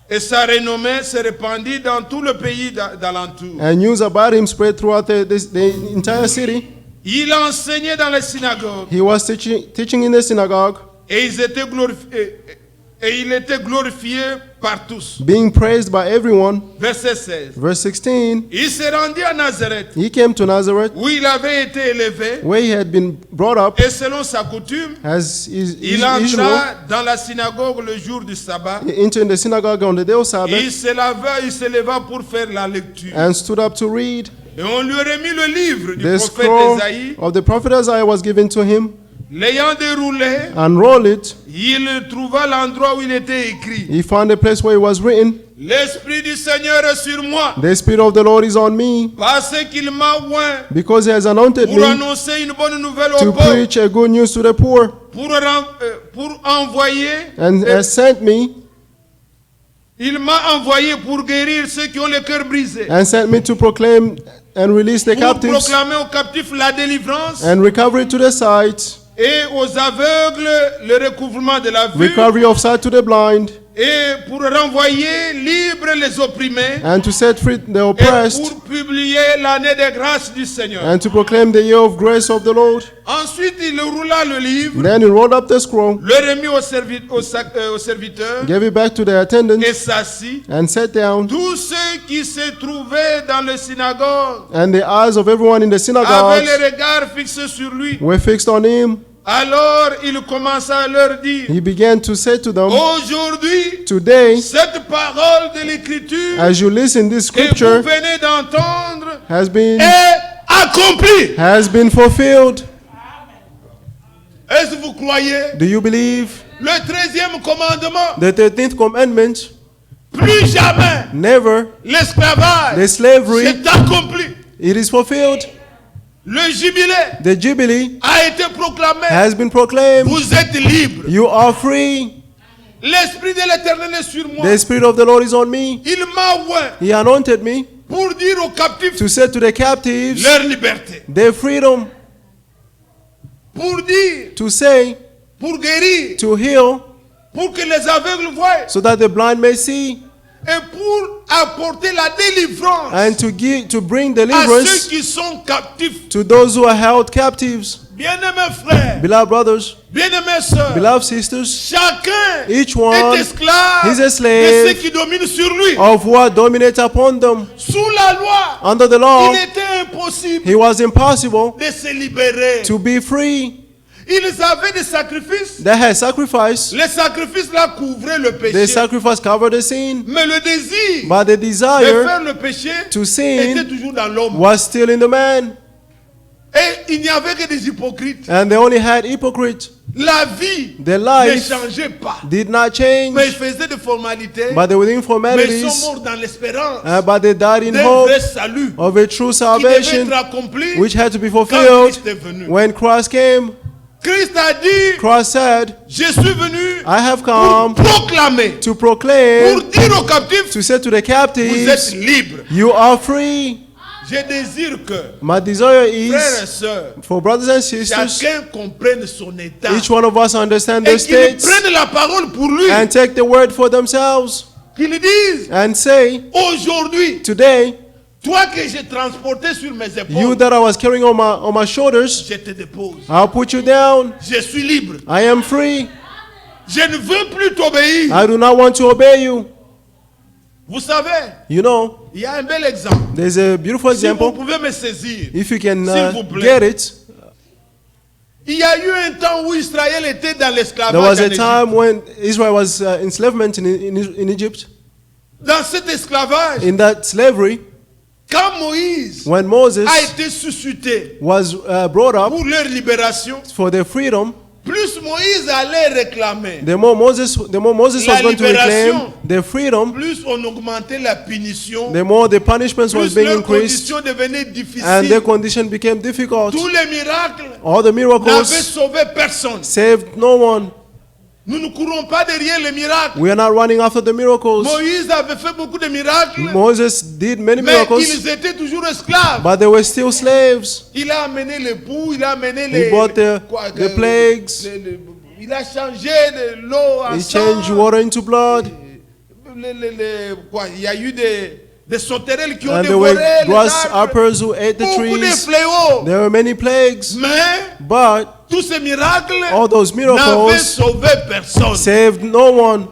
et sa renommée se répandit dans tout le pays d'alentour. and news about him spread throughout the entire city. Il enseignait dans les synagogues He was teaching in the synagogue, et il était glorifié par tous. being praised by everyone. Verset 16. Verse 16, Il se rendit à Nazareth, he came to Nazareth, où il avait été élevé, where he had been brought up, et selon sa coutume, as is il usual. entra dans la synagogue le jour du sabbat. He entered the synagogue on the day of Sabbath Il se leva pour faire la lecture. and stood up to read. Et on lui remis le livre du The prophète scroll Esaïe. of the prophet Isaiah was given to him. L'ayant déroulé, Unrolled it, il trouva l'endroit où il était écrit. he found a place where it was written, L'Esprit du Seigneur est sur moi, The Spirit of the Lord is on me, parce qu'il m'a oint because he has anointed pour me annoncer une bonne nouvelle to aux pauvres, preach a good news to the poor, pour envoyer. and has sent me, Il m'a envoyé pour guérir ceux qui ont le cœur brisé, and sent me to proclaim and release the pour captives, proclamer aux captifs la délivrance and recovery to the sight, et aux aveugles le recouvrement de la vue, recovery of sight to the blind, et pour renvoyer libres les opprimés, and to set free the et oppressed, pour publier l'année de grâce du Seigneur. and to proclaim the year of grace of the Lord. Ensuite, il roula le livre, Then he rolled up the scroll, le remit au serviteur gave it back to the attendant, et s'assit. and sat down. Tous ceux qui se trouvaient dans le synagogue And the eyes of everyone in the avaient synagogue les regards fixés sur lui. were fixed on him. Alors il commença à leur dire, He began to say to them, aujourd'hui, Today, cette parole de l'Écriture as you listen, this que vous scripture venez d'entendre has been accomplie. fulfilled. Est-ce que vous croyez? Do you believe? Le 13e commandement, The 13th commandment, plus jamais never, l'esclavage the slavery, est accompli. it is fulfilled. Le jubilé The jubilee a été proclamé. has been proclaimed. Vous êtes libres. You are free. L'Esprit de l'Éternel est sur moi. The Spirit of the Lord is on me. Il m'a oint He anointed me pour dire aux captifs to set to the captives leur liberté. their freedom, Pour dire, to say, pour guérir, to heal, pour que les aveugles voient. so that the blind may see, Et pour apporter la délivrance and to bring à ceux deliverance qui sont captifs. to those who are held captives. Bien-aimés frères, Beloved brothers, bien-aimés sœurs, beloved sisters, chacun each one est esclave is a de ceux slave qui dominent sur lui. of what dominates upon them. Sous la loi, Under the law, il était impossible It was impossible de se libérer. to be free. Ils avaient des sacrifices. They had sacrifice. Les sacrifices là couvraient le The péché. sacrifice covered the sin. Mais le désir But the de desire faire le péché to était sin toujours dans l'homme. was still in the man. Et il n'y avait que des hypocrites. And they only had hypocrites. La vie Their ne life changeait pas. did not change. Mais ils faisaient des formalités. But they were doing Mais ils formalities. sont morts dans l'espérance But they died in d'un hope vrai salut of a true qui devait salvation, être accompli which had to be quand fulfilled Christ est venu. when Christ came. Christ a dit, Christ said, je suis venu I have pour come proclamer, to pour proclaim, dire aux captifs, to say to the vous êtes captives, libres. you are free. Je désire que, My desire frères et is sœurs, for brothers and sisters, chacun comprenne son état each one of us understand et their qu'il states prenne la parole pour lui, and take the word for themselves qu'il dise, and say, aujourd'hui, today, toi que j'ai transporté sur mes you épaules, that I was carrying on my shoulders, je te dépose. I'll put you down. Je suis libre. I am free. Je ne veux plus t'obéir. I do not want to obey you. Vous savez, You know, il y a un bel exemple. there's a beautiful Si vous example. pouvez me saisir, If you can S'il vous plaît. get it, il y a eu un temps où Israël était dans there l'esclavage was en a Égypte. time when Israel was enslavement in Egypt. Dans cet esclavage, In that slavery, quand Moïse when Moses a été suscité was brought up pour leur libération, for their freedom, plus Moïse allait réclamer, the more Moses La was going to libération. reclaim their freedom, plus on augmentait la punition, the more the punishments was plus being leurs increased conditions devenaient and their difficiles. condition became difficult. Tous les miracles All the n'avaient miracles sauvé personne. saved no one. Nous ne courons pas derrière les miracles. We are not running after the miracles. Moïse avait fait beaucoup de miracles, Moses did many mais miracles, ils étaient toujours esclaves. but they were still slaves. Il a amené les poux, il a amené He brought the plagues. Il a changé de l'eau en He sang. changed water into blood. Il y a eu des sauterelles qui ont And there dévoré were les arbres. grasshoppers who ate the Beaucoup de trees. fléaux. There were many plagues, Mais but tous ces miracles all those n'avaient miracles sauvé personne. saved no one.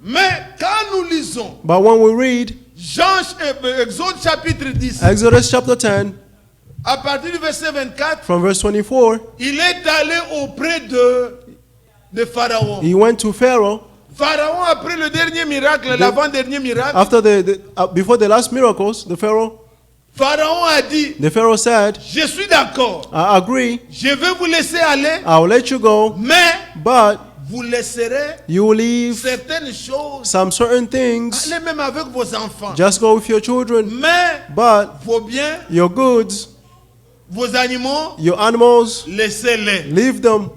Mais quand nous lisons But when we read Exode chapitre 10, Exodus chapter 10, à partir du verset 24, from verse 24, il est allé auprès de Pharaon. he went to Pharaoh Pharaon, après le dernier miracle, l'avant-dernier miracle, after before the last miracles. Pharaon a dit, The Pharaoh said, je suis d'accord, I agree, je vais vous laisser aller, I'll let you go, mais but vous laisserez you will leave certaines choses, some certain things. allez même avec vos enfants. Just go with your children, Mais but vos biens, your goods, vos animaux, your animals, laissez-les. leave them.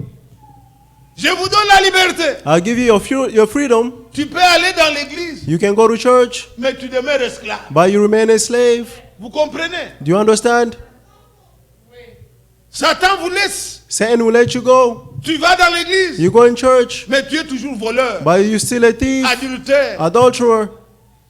Je vous donne la liberté. I'll give you your freedom. Tu peux aller dans l'église, You can go to church, mais tu demeures esclave. but you remain a slave. Vous comprenez? Do you understand? Satan vous laisse. Satan will let you go. Tu vas dans l'église, You go in church, mais tu es toujours voleur, but you still a thief, adultère. adulterer.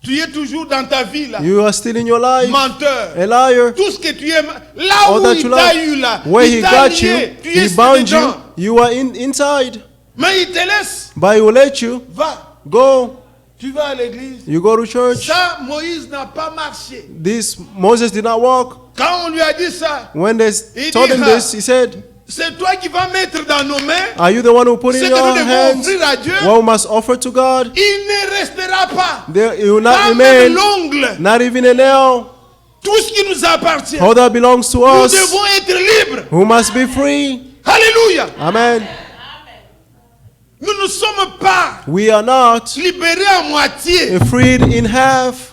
Tu es toujours dans ta vie là, You are still in your life, menteur. a liar. Tout ce que tu aimes, là All où that il you t'a like, eu là, where il he t'a got you, lié, tu es he bound you, dedans. you are inside. Mais il te laisse. But he will let you Va, go. tu vas à l'église. You go to church. Ça, Moïse n'a pas marché. This Moses did not walk. Quand on lui a dit ça, When they Il told dit, him this, he said, c'est toi qui vas mettre dans nos mains are you the one who put ce in que nous your devons hands offrir à Dieu. what we must offer to God? Il ne restera pas. There, he will Pas not même remain, l'ongle. not even a nail. Tout ce qui nous appartient. All that belongs to Nous us, devons être libres. who must be free. Alléluia. Amen. Nous ne sommes pas We are not libérés à moitié. freed in half.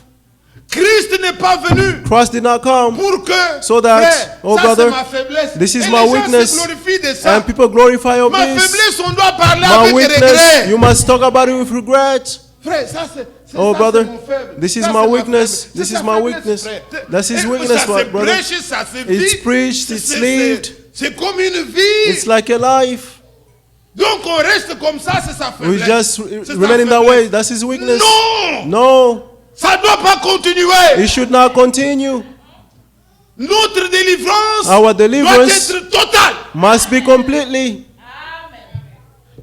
Christ n'est pas venu Christ did not come, pour que, So that, frère, oh ça brother, c'est ma faiblesse. this is Et my les gens weakness. se glorifient de ça. and people glorify of Ma this. faiblesse, on doit parler My avec weakness, regret. you must talk about it with regret. Frère, ça c'est Oh ça, brother, c'est mon faible. this is Ça, my c'est ma weakness. faiblesse. This C'est is ta my faiblesse, weakness. frère. That's his Et weakness, ça se brother. prêche, ça se It's vit. preached, it's lived. C'est comme une vie. It's like a life. Donc on reste comme ça, c'est sa We faiblesse. just C'est sa remain in that faiblesse. way. That's his weakness. Non, No, ça ne doit pas continuer. it should not continue. Notre délivrance Our doit deliverance être totale. must be completely.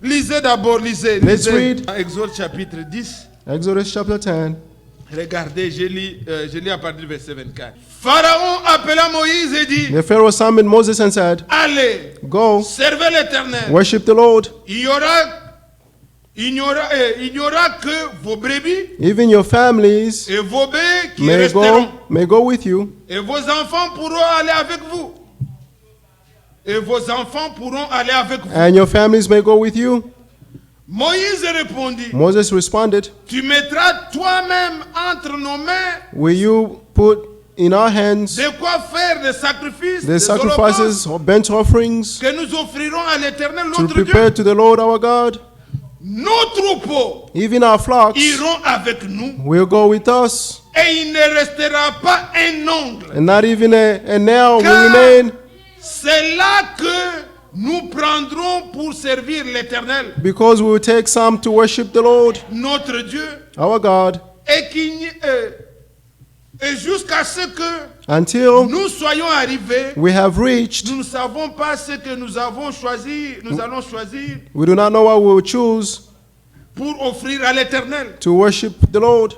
Lisez d'abord, lisez. Let's lisez. read. Dans Exode chapitre 10, Exodus chapter 10, Regardez, je lis à partir du verset 24. Pharaon appela Moïse et dit, The Pharaoh summoned Moses and said, allez, Go, servez l'Éternel. worship the Lord. Il n'y aura que vos brebis Even your families et vos bœufs qui resteront. may go with you, Et vos enfants pourront aller avec vous. Et vos enfants pourront aller avec vous. and your families may go with you. Moïse répondit, Moses responded, tu mettras toi-même entre nos mains Will you put in our hands de quoi faire des sacrifices, the des holocaustes sacrifices or burnt offerings que nous offrirons à l'Éternel to notre prepare Dieu. to the Lord our God? Nos troupeaux Even our flocks iront avec nous will go with us, et il ne restera pas un ongle. and not even a nail will Car remain, c'est là que nous prendrons pour servir l'Éternel, because we will take some to worship the Lord notre Dieu, our God, et jusqu'à ce que until nous soyons arrivés. we have reached. Nous ne savons pas ce que nous avons choisi, nous allons choisir We do not know what we will choose pour offrir à l'Éternel. to worship the Lord.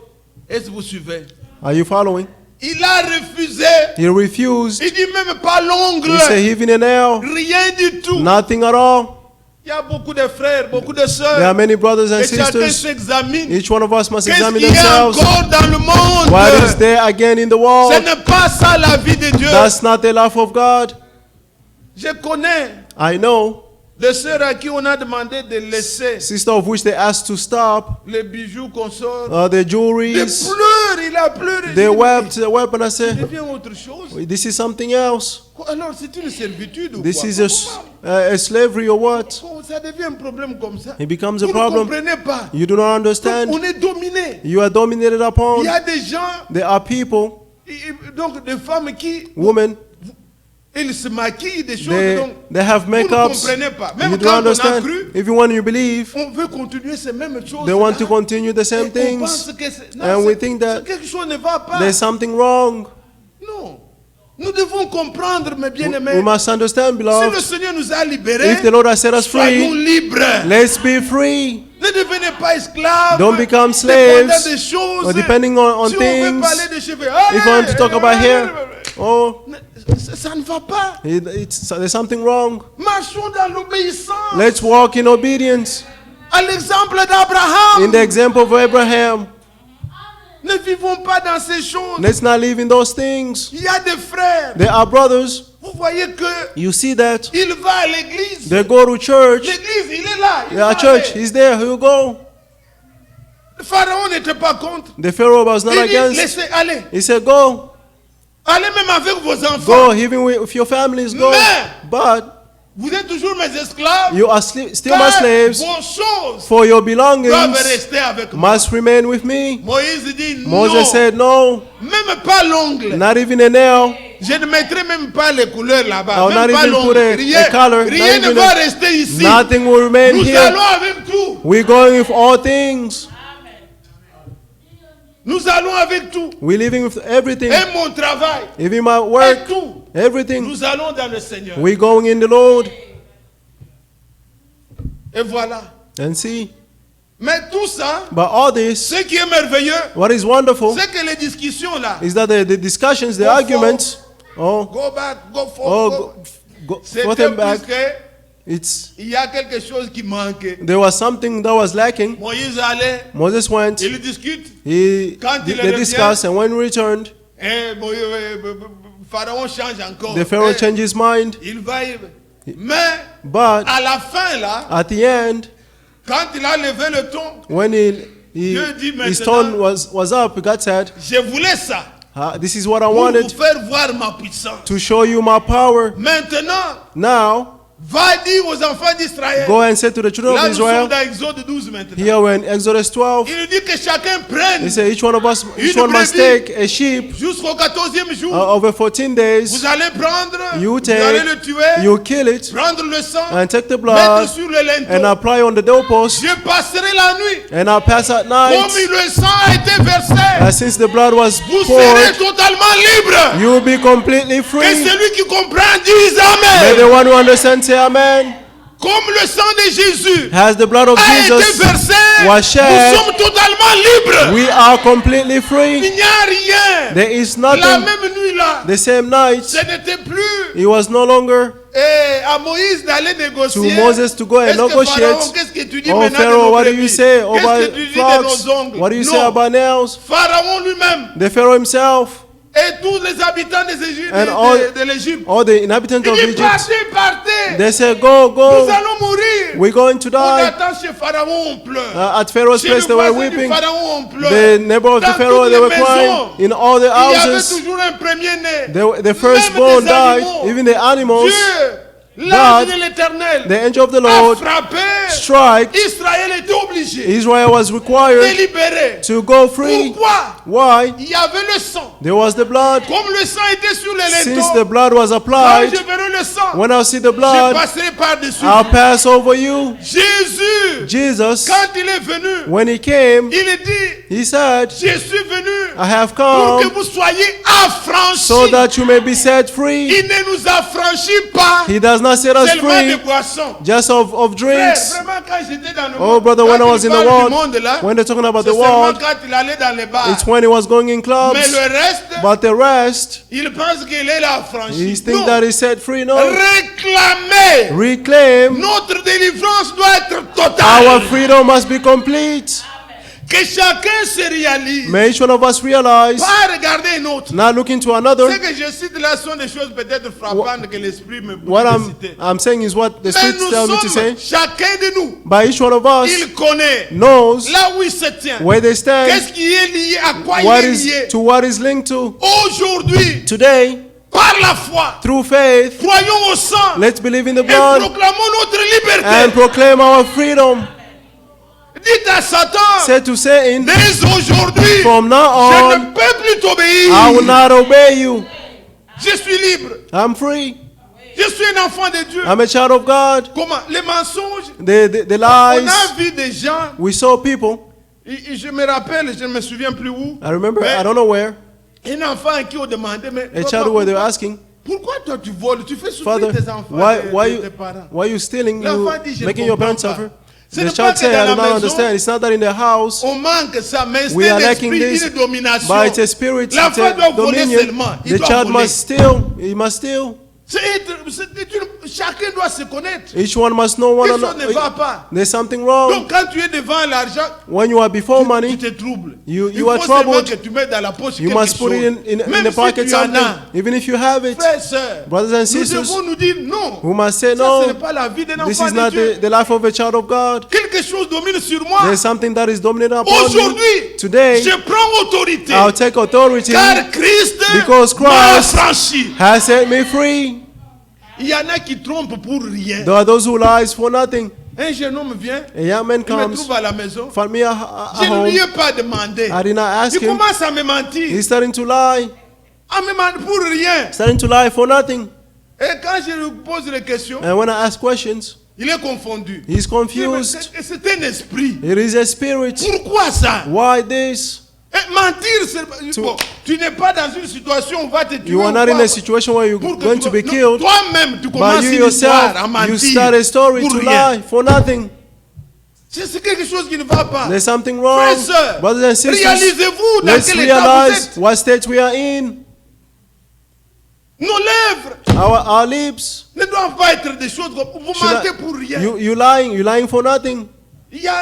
Est-ce que vous suivez? Are you following? Il a refusé. He refused. Il dit même pas l'ongle. He said, even a nail, Rien du tout. nothing at all. Il y a beaucoup de frères, beaucoup de There are sœurs. many brothers and Et chacun sisters. s'examine. Each one of us must Qu'est-ce examine qu'il y a themselves. encore dans le monde? What is there again in the Ce world? n'est pas ça la vie de Dieu. That's not the love of God. Je connais I know. des sœurs à qui on a demandé de laisser Sister of which they asked to stop, les bijoux qu'on sort. the Il jewelries, pleure, il a pleuré. they Il dit, wept, and I mais said, devient autre chose. this is something else. Alors c'est une servitude ou This quoi? is a slavery or what? Comment ça devient un problème comme ça? It becomes a Vous ne problem. comprenez pas. You do not Donc, understand. on est dominé. You are dominated Il upon. y a des gens, There are people, donc des femmes qui women, ils se maquillent des choses. they Donc, have vous ne makeups. comprenez pas. You Même don't quand on a understand. cru, Even when you believe, on veut continuer ces mêmes choses. they want to continue the same On things. pense que non, And we think that quelque chose ne va pas. there's something wrong. Non. Nous devons comprendre, mes We bien-aimés. must understand, Si le beloved. Seigneur nous a libérés, If the Lord has set us soyons free, libres. let's be free. Ne devenez pas esclaves. Don't become dépendant slaves des choses. or depending on Si on veut things. parler de cheveux, If you want to talk about hair, oh, ça ne va pas. there's something wrong. Marchons dans l'obéissance. Let's walk in obedience. À l'exemple d'Abraham. In the example of Abraham, Ne vivons pas dans ces choses. let's not live in those things. Il y a des frères. There are brothers, Vous voyez que you see that, il va à l'église. they go to church. L'église, il est là. Il Yeah, va church, aller. he's there, he'll go. Le Pharaon n'était pas contre. The Pharaoh was not Il dit, against. laissez aller. He said, go, Allez même avec vos enfants. go, even with your families, go. But Vous êtes toujours mes esclaves. you are still my Car slaves, vos choses for your doivent belongings rester avec moi. must remain with me. Moïse dit Moses non. said, no, Même pas l'ongle. not even a nail. Je ne mettrai même pas les couleurs là-bas. I'll not Même pas even put l'ongle. a Rien, color, rien not ne even va a- rester ici. Nothing will remain Nous here. allons avec tout. We're going with all things. Nous allons avec tout. We're living with everything, Et mon travail. even my Et work, tout. everything. Nous allons dans le Seigneur. We're going in the Lord. Et voilà. And see, Mais tout ça, but all this, ce qui est merveilleux, what is wonderful c'est que les discussions là, is that the discussions, the Go arguments, oh, go back, go forward, go, go, c'était go them parce back. que It's il y a quelque chose qui manquait. there was something that was lacking. Moïse allait, Moses went, il discute, they discussed, and when he returned, et Pharaon change encore. the Pharaoh Et changed his mind. il va, mais But à la fin là, at the end, quand il a levé le ton, when Dieu dit his maintenant, tone was up, God said, je voulais ça this is what I pour vous wanted faire voir ma puissance. to show you my power. Maintenant, Now, va dire aux enfants d'Israël. go and say to the children Là, of nous sommes Israel, dans Exode 12 maintenant. here we're in Exodus 12, Il dit que chacun prenne he said each one of us, each Une one must brebis. take a sheep jusqu'au 14e jour. over 14 days. Vous allez prendre, You vous allez le take, tuer, you kill it, prendre le sang, and take the mettre blood sur le linteau. and apply on the doorpost, Je passerai la nuit. and I'll pass at Comme night. le sang a été versé, Since the blood was vous serez poured, totalement libre. you will be completely Et free. celui qui comprend dise May the Amen. one who understands say Amen. Comme le sang de Jésus Has the blood of a été Jesus versé was nous shed, sommes totalement libres. we are completely free. Il n'y a rien. There is La nothing. même nuit là, The same night, ce n'était plus it was no longer à Moïse d'aller négocier. to Moses to go and Est-ce que Pharaon, negotiate. qu'est-ce que tu dis Oh maintenant de Pharaoh, nos what do you brebis? say Qu'est-ce about que tu dis de flocks? nos ongles? What do you say Non. about nails? Pharaon lui-même The Pharaoh himself et tous les habitants des Égyptes, And all- de l'Égypte. all the inhabitants Il of dit Egypt, partez. they said, go, Nous go, allons mourir. we're going to On die. attend chez Pharaon, on pleure. At Pharaoh's Chez place, le they were voisin du weeping. Pharaon, on pleure. The neighbor of the Dans Pharaoh, toutes they les were crying. maisons, In all the il y avait houses, toujours un premier-né. the firstborn Même des died, animaux. even the animals. Dieu, l'ange God, de l'Éternel, The angel of the a Lord frappé. struck. Israël était obligé Israel was de required libérer. to go free. Pourquoi? Why? Il y avait le sang. There was the blood. Comme le sang était sur les Since the linteaux, blood was quand applied, je verrai le sang, when I see the je blood, passerai par-dessus. I'll pass over you. Jésus, Jesus, quand il est venu, when he came, il dit, he said, je suis venu I have pour que come vous soyez affranchis. so that you may be set free. Il ne nous affranchit pas He does not set us seulement de free boissons. just of Frère, drinks. vraiment, quand j'étais dans le Oh, monde, brother, quand when I il was in the parle world, du monde là, when they're talking about c'est the seulement world, quand il allait dans les bars. it's when he was going in Mais clubs. le reste, But the rest, il pense qu'il est là affranchi. he thinks Non. that he's set free. No. Réclamer. Reclaim. Notre délivrance doit être totale. Our freedom must be complete. Que chacun se réalise. May each one of us realize, Pas regarder un autre. not looking to another. Ce que je cite là sont des choses peut-être frappantes que l'esprit me What peut I'm, citer. I'm saying is what the Mais Spirit nous tells me to say. sommes, chacun de nous, By each one of us il connaît knows là où il se tient. where they stand, Qu'est-ce qui est lié, à quoi what il est is lié. to what is linked to. Aujourd'hui, Today, par la foi, through faith, croyons au sang let's believe in the et blood proclamons notre liberté. and proclaim our freedom. Dites à Satan, Say to Satan, dès aujourd'hui, from now je on, ne peux plus t'obéir. I will not obey you. Je suis libre. I'm free. Je suis un enfant de Dieu. I'm a child of God. Comment? Les mensonges. The On a lies, vu des gens. we saw people. Et je me rappelle, je ne me souviens plus où. I remember, Mais I don't know where, un enfant qui a demandé, mais a papa, child where they were pourquoi, asking, pourquoi toi tu voles? Tu fais souffrir Father, tes enfants, tes parents. why you stealing, L'enfant you dit, je making ne your comprends parents pas. suffer? Ce The n'est pas child que said, dans I la do not maison, understand. It's not that in the house, on manque ça, mais c'est we un are lacking esprit, this, une domination. but it's a spirit, it's L'enfant a doit voler dominion. seulement. Il The doit child voler. must steal, he must steal. Chacun doit se connaître. Each one must know one Quelque chose ne va another. pas. There's something wrong. Donc quand tu es devant l'argent, When you are before tu money, te troubles. you Il are faut seulement troubled. que tu mettes dans la poche You quelque must put it chose. in Même the si pocket tu en something, as, even if you have it. frères et sœurs, Brothers and nous sisters, devons nous dire non. we must say Ça, ce n'est no. pas la vie d'un This enfant is de not Dieu. the life of a child of God. Quelque chose domine sur moi. There's something that is dominating upon me. Aujourd'hui, Today, je prends autorité. I'll take authority Car Christ because m'a Christ affranchi. has set me free. Il y en a qui trompent pour rien. There are those who lies for nothing. Un jeune homme vient, A young man il me comes, trouve à la maison. found me at Je ne lui home. ai pas demandé. I did not ask Il him. commence à me mentir. He's starting to lie. À me mentir pour rien. Starting to lie for nothing. Et quand je lui pose les questions, And when I ask questions, il est confondu. he's Je dis, mais confused. c'est un esprit. It is a spirit. Pourquoi ça? Why this? Et mentir, c'est... Bon, tu n'es pas dans une situation où on va te tuer. You are ou not in quoi. a situation where you're Pour que going tu to be non, killed. toi-même, tu But commences you une histoire à yourself, mentir. you start a story pour to rien. lie for nothing. C'est quelque chose qui ne va pas. There's something Frères wrong. et sœurs, Brothers and sisters, réalisez-vous dans let's quel état vous realize êtes. what state we are in. Nos lèvres Our lips. ne doivent pas être des choses comme vous Should mentez I- pour rien. you're lying for nothing. Il y a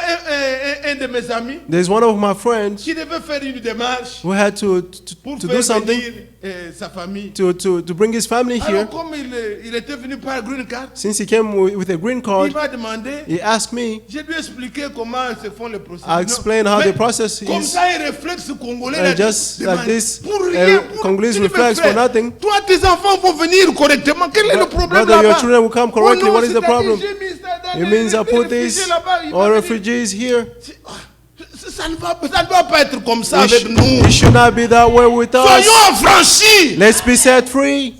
un de mes amis There's one of my friends qui devait faire une démarche who had to pour do faire something venir sa famille. to bring his family Alors here. comme il était venu par green card, Since he came with a green il card, m'a demandé, he asked me. je lui ai expliqué comment se font les procédures. I explained how Mais the process comme is. ça, un réflexe congolais là, Just de like demander this, pour rien, Congolese tu dis, mais reflex frère, for nothing. Toi, tes enfants vont venir correctement. Quel est le problème Brother, your là-bas? children will come correctly. Oh non, What is the c'est-à-dire, problem? j'ai mis ça dans It les- means I les put réfugiés this là-bas, il va all venir. refugees here. Ça ne doit pas être comme ça avec nous. It should not be that way with us. Soyons affranchis. Let's be set free.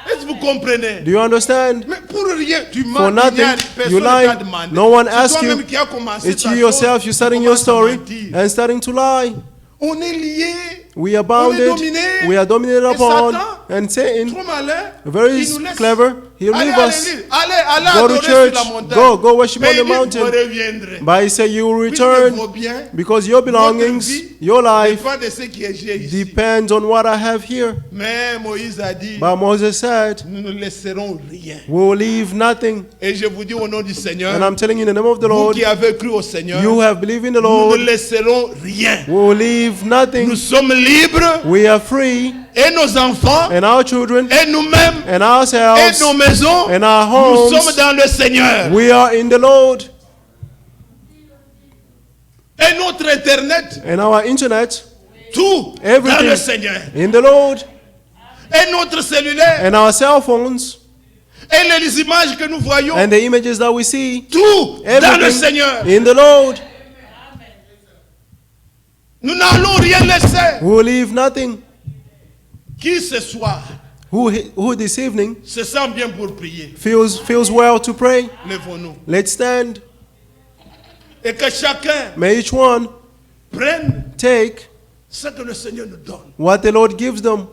Est-ce que vous comprenez? Do you understand? Mais pour rien, tu mens. For nothing, Personne you ne t'a lie. demandé. No one C'est asked toi-même you. qui as commencé It's ta you chose, yourself. You're tu starting your commences à story mentir. and starting to lie. On est liés. We are On est bounded. dominé. We are dominated Et upon. Satan, And Satan, trop malin, very il nous laisse. clever, he'll Allez leave à us. l'église, allez Go to adorer church. sur la montagne. Go worship Mais on il the dit, vous mountain. reviendrez. But he said you will Puisque return vos biens because your belongings, your life dépendent de ce qui est j'ai ici. depends on what I have here. Mais Moïse a dit, But Moses said, nous ne laisserons rien. we will leave nothing. Et je vous dis au nom du Seigneur, And I'm telling you in the name of the vous Lord, qui avez cru au Seigneur, you have believed in the nous Lord, ne laisserons rien. we will leave Nous nothing. sommes libres We are free, et nos enfants and our children, et nous-mêmes and et ourselves, nos maisons, and our nous homes, sommes dans le Seigneur. we are in the Lord. Et notre Internet, And our internet, tout dans everything le Seigneur. in the Lord. Et notre cellulaire, And our cell phones, et les images que nous voyons, and the images that we see, tout dans le everything Seigneur. in the Lord. Nous n'allons rien laisser. We will leave nothing. Qui ce soir Who this evening se sent bien pour prier? feels well to pray, Lèvons-nous. let's stand. Et que chacun May each one prenne take ce que le Seigneur nous donne. what the Lord gives them.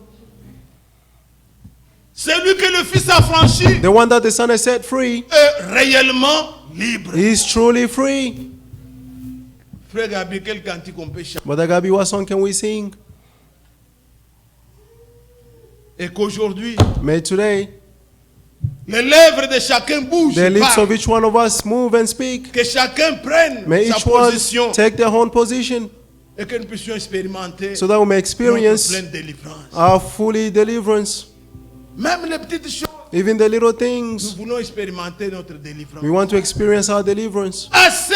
Celui que le Fils a franchi The one that the Son has set free est réellement libre. is truly free. Frère Gabi, quel cantique on peut chanter? But Gabi, what song can we sing? Et qu'aujourd'hui, May today les lèvres de chacun bougent. the lips parlent. of each one of us move and speak. Que chacun prenne May sa each one position take their own position et que nous puissions expérimenter so that we may notre experience pleine délivrance. our fully deliverance. Même les petites choses, Even the little nous things, voulons expérimenter notre délivrance. we want to experience our deliverance. Assez!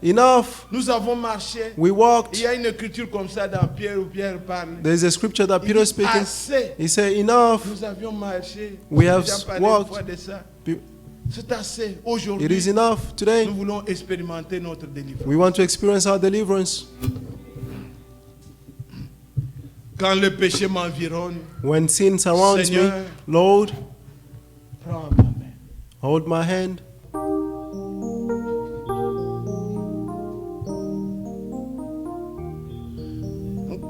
Enough. Nous avons marché. We Il walked. y a une écriture comme ça dans Pierre où Pierre parle. There's a scripture that Il Peter dit, speaking. assez! He said, enough. Nous avions marché. We have J'ai parlé walked. une fois de ça. Pe- C'est assez. It Aujourd'hui, is enough today. nous voulons expérimenter notre délivrance. We want to experience our deliverance. Quand le péché m'environne, When sin surrounds me, Seigneur, Lord, prends ma main. hold my hand.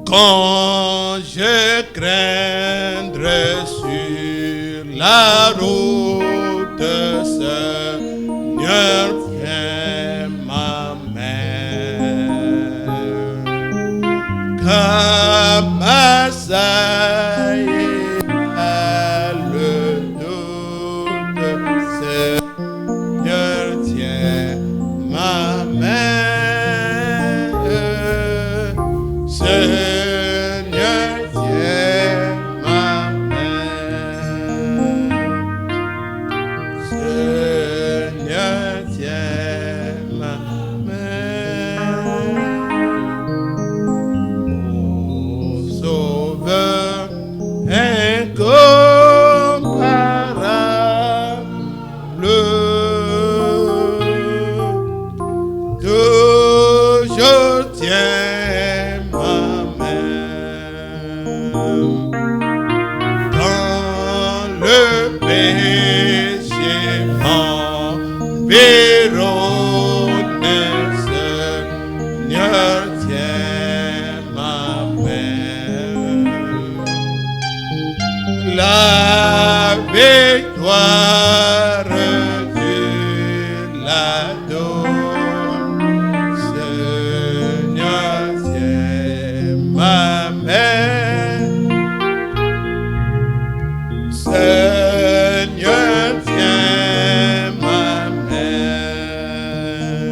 Quand je craindrai sur la route, Seigneur, tiens ma main. Comme le doute, Seigneur, tiens ma main. Seigneur, tiens ma main. Seigneur, tiens ma main. Ô Sauveur incomparable, toujours tiens ma main. Quand le péché m'environne, Seigneur, tiens ma main. La victoire, tu la donnes, Seigneur, tiens ma main. Seigneur, tiens ma main.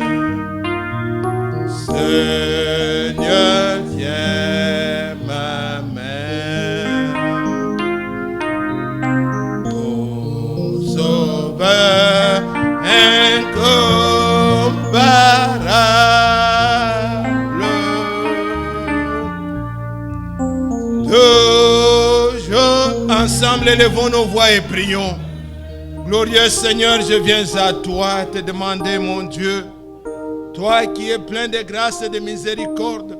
Seigneur, tiens ma main. Ô Sauveur incomparable, toujours ensemble élevons nos voix et prions. Glorieux Seigneur, je viens à toi te demander, mon Dieu, toi qui es plein de grâce et de miséricorde,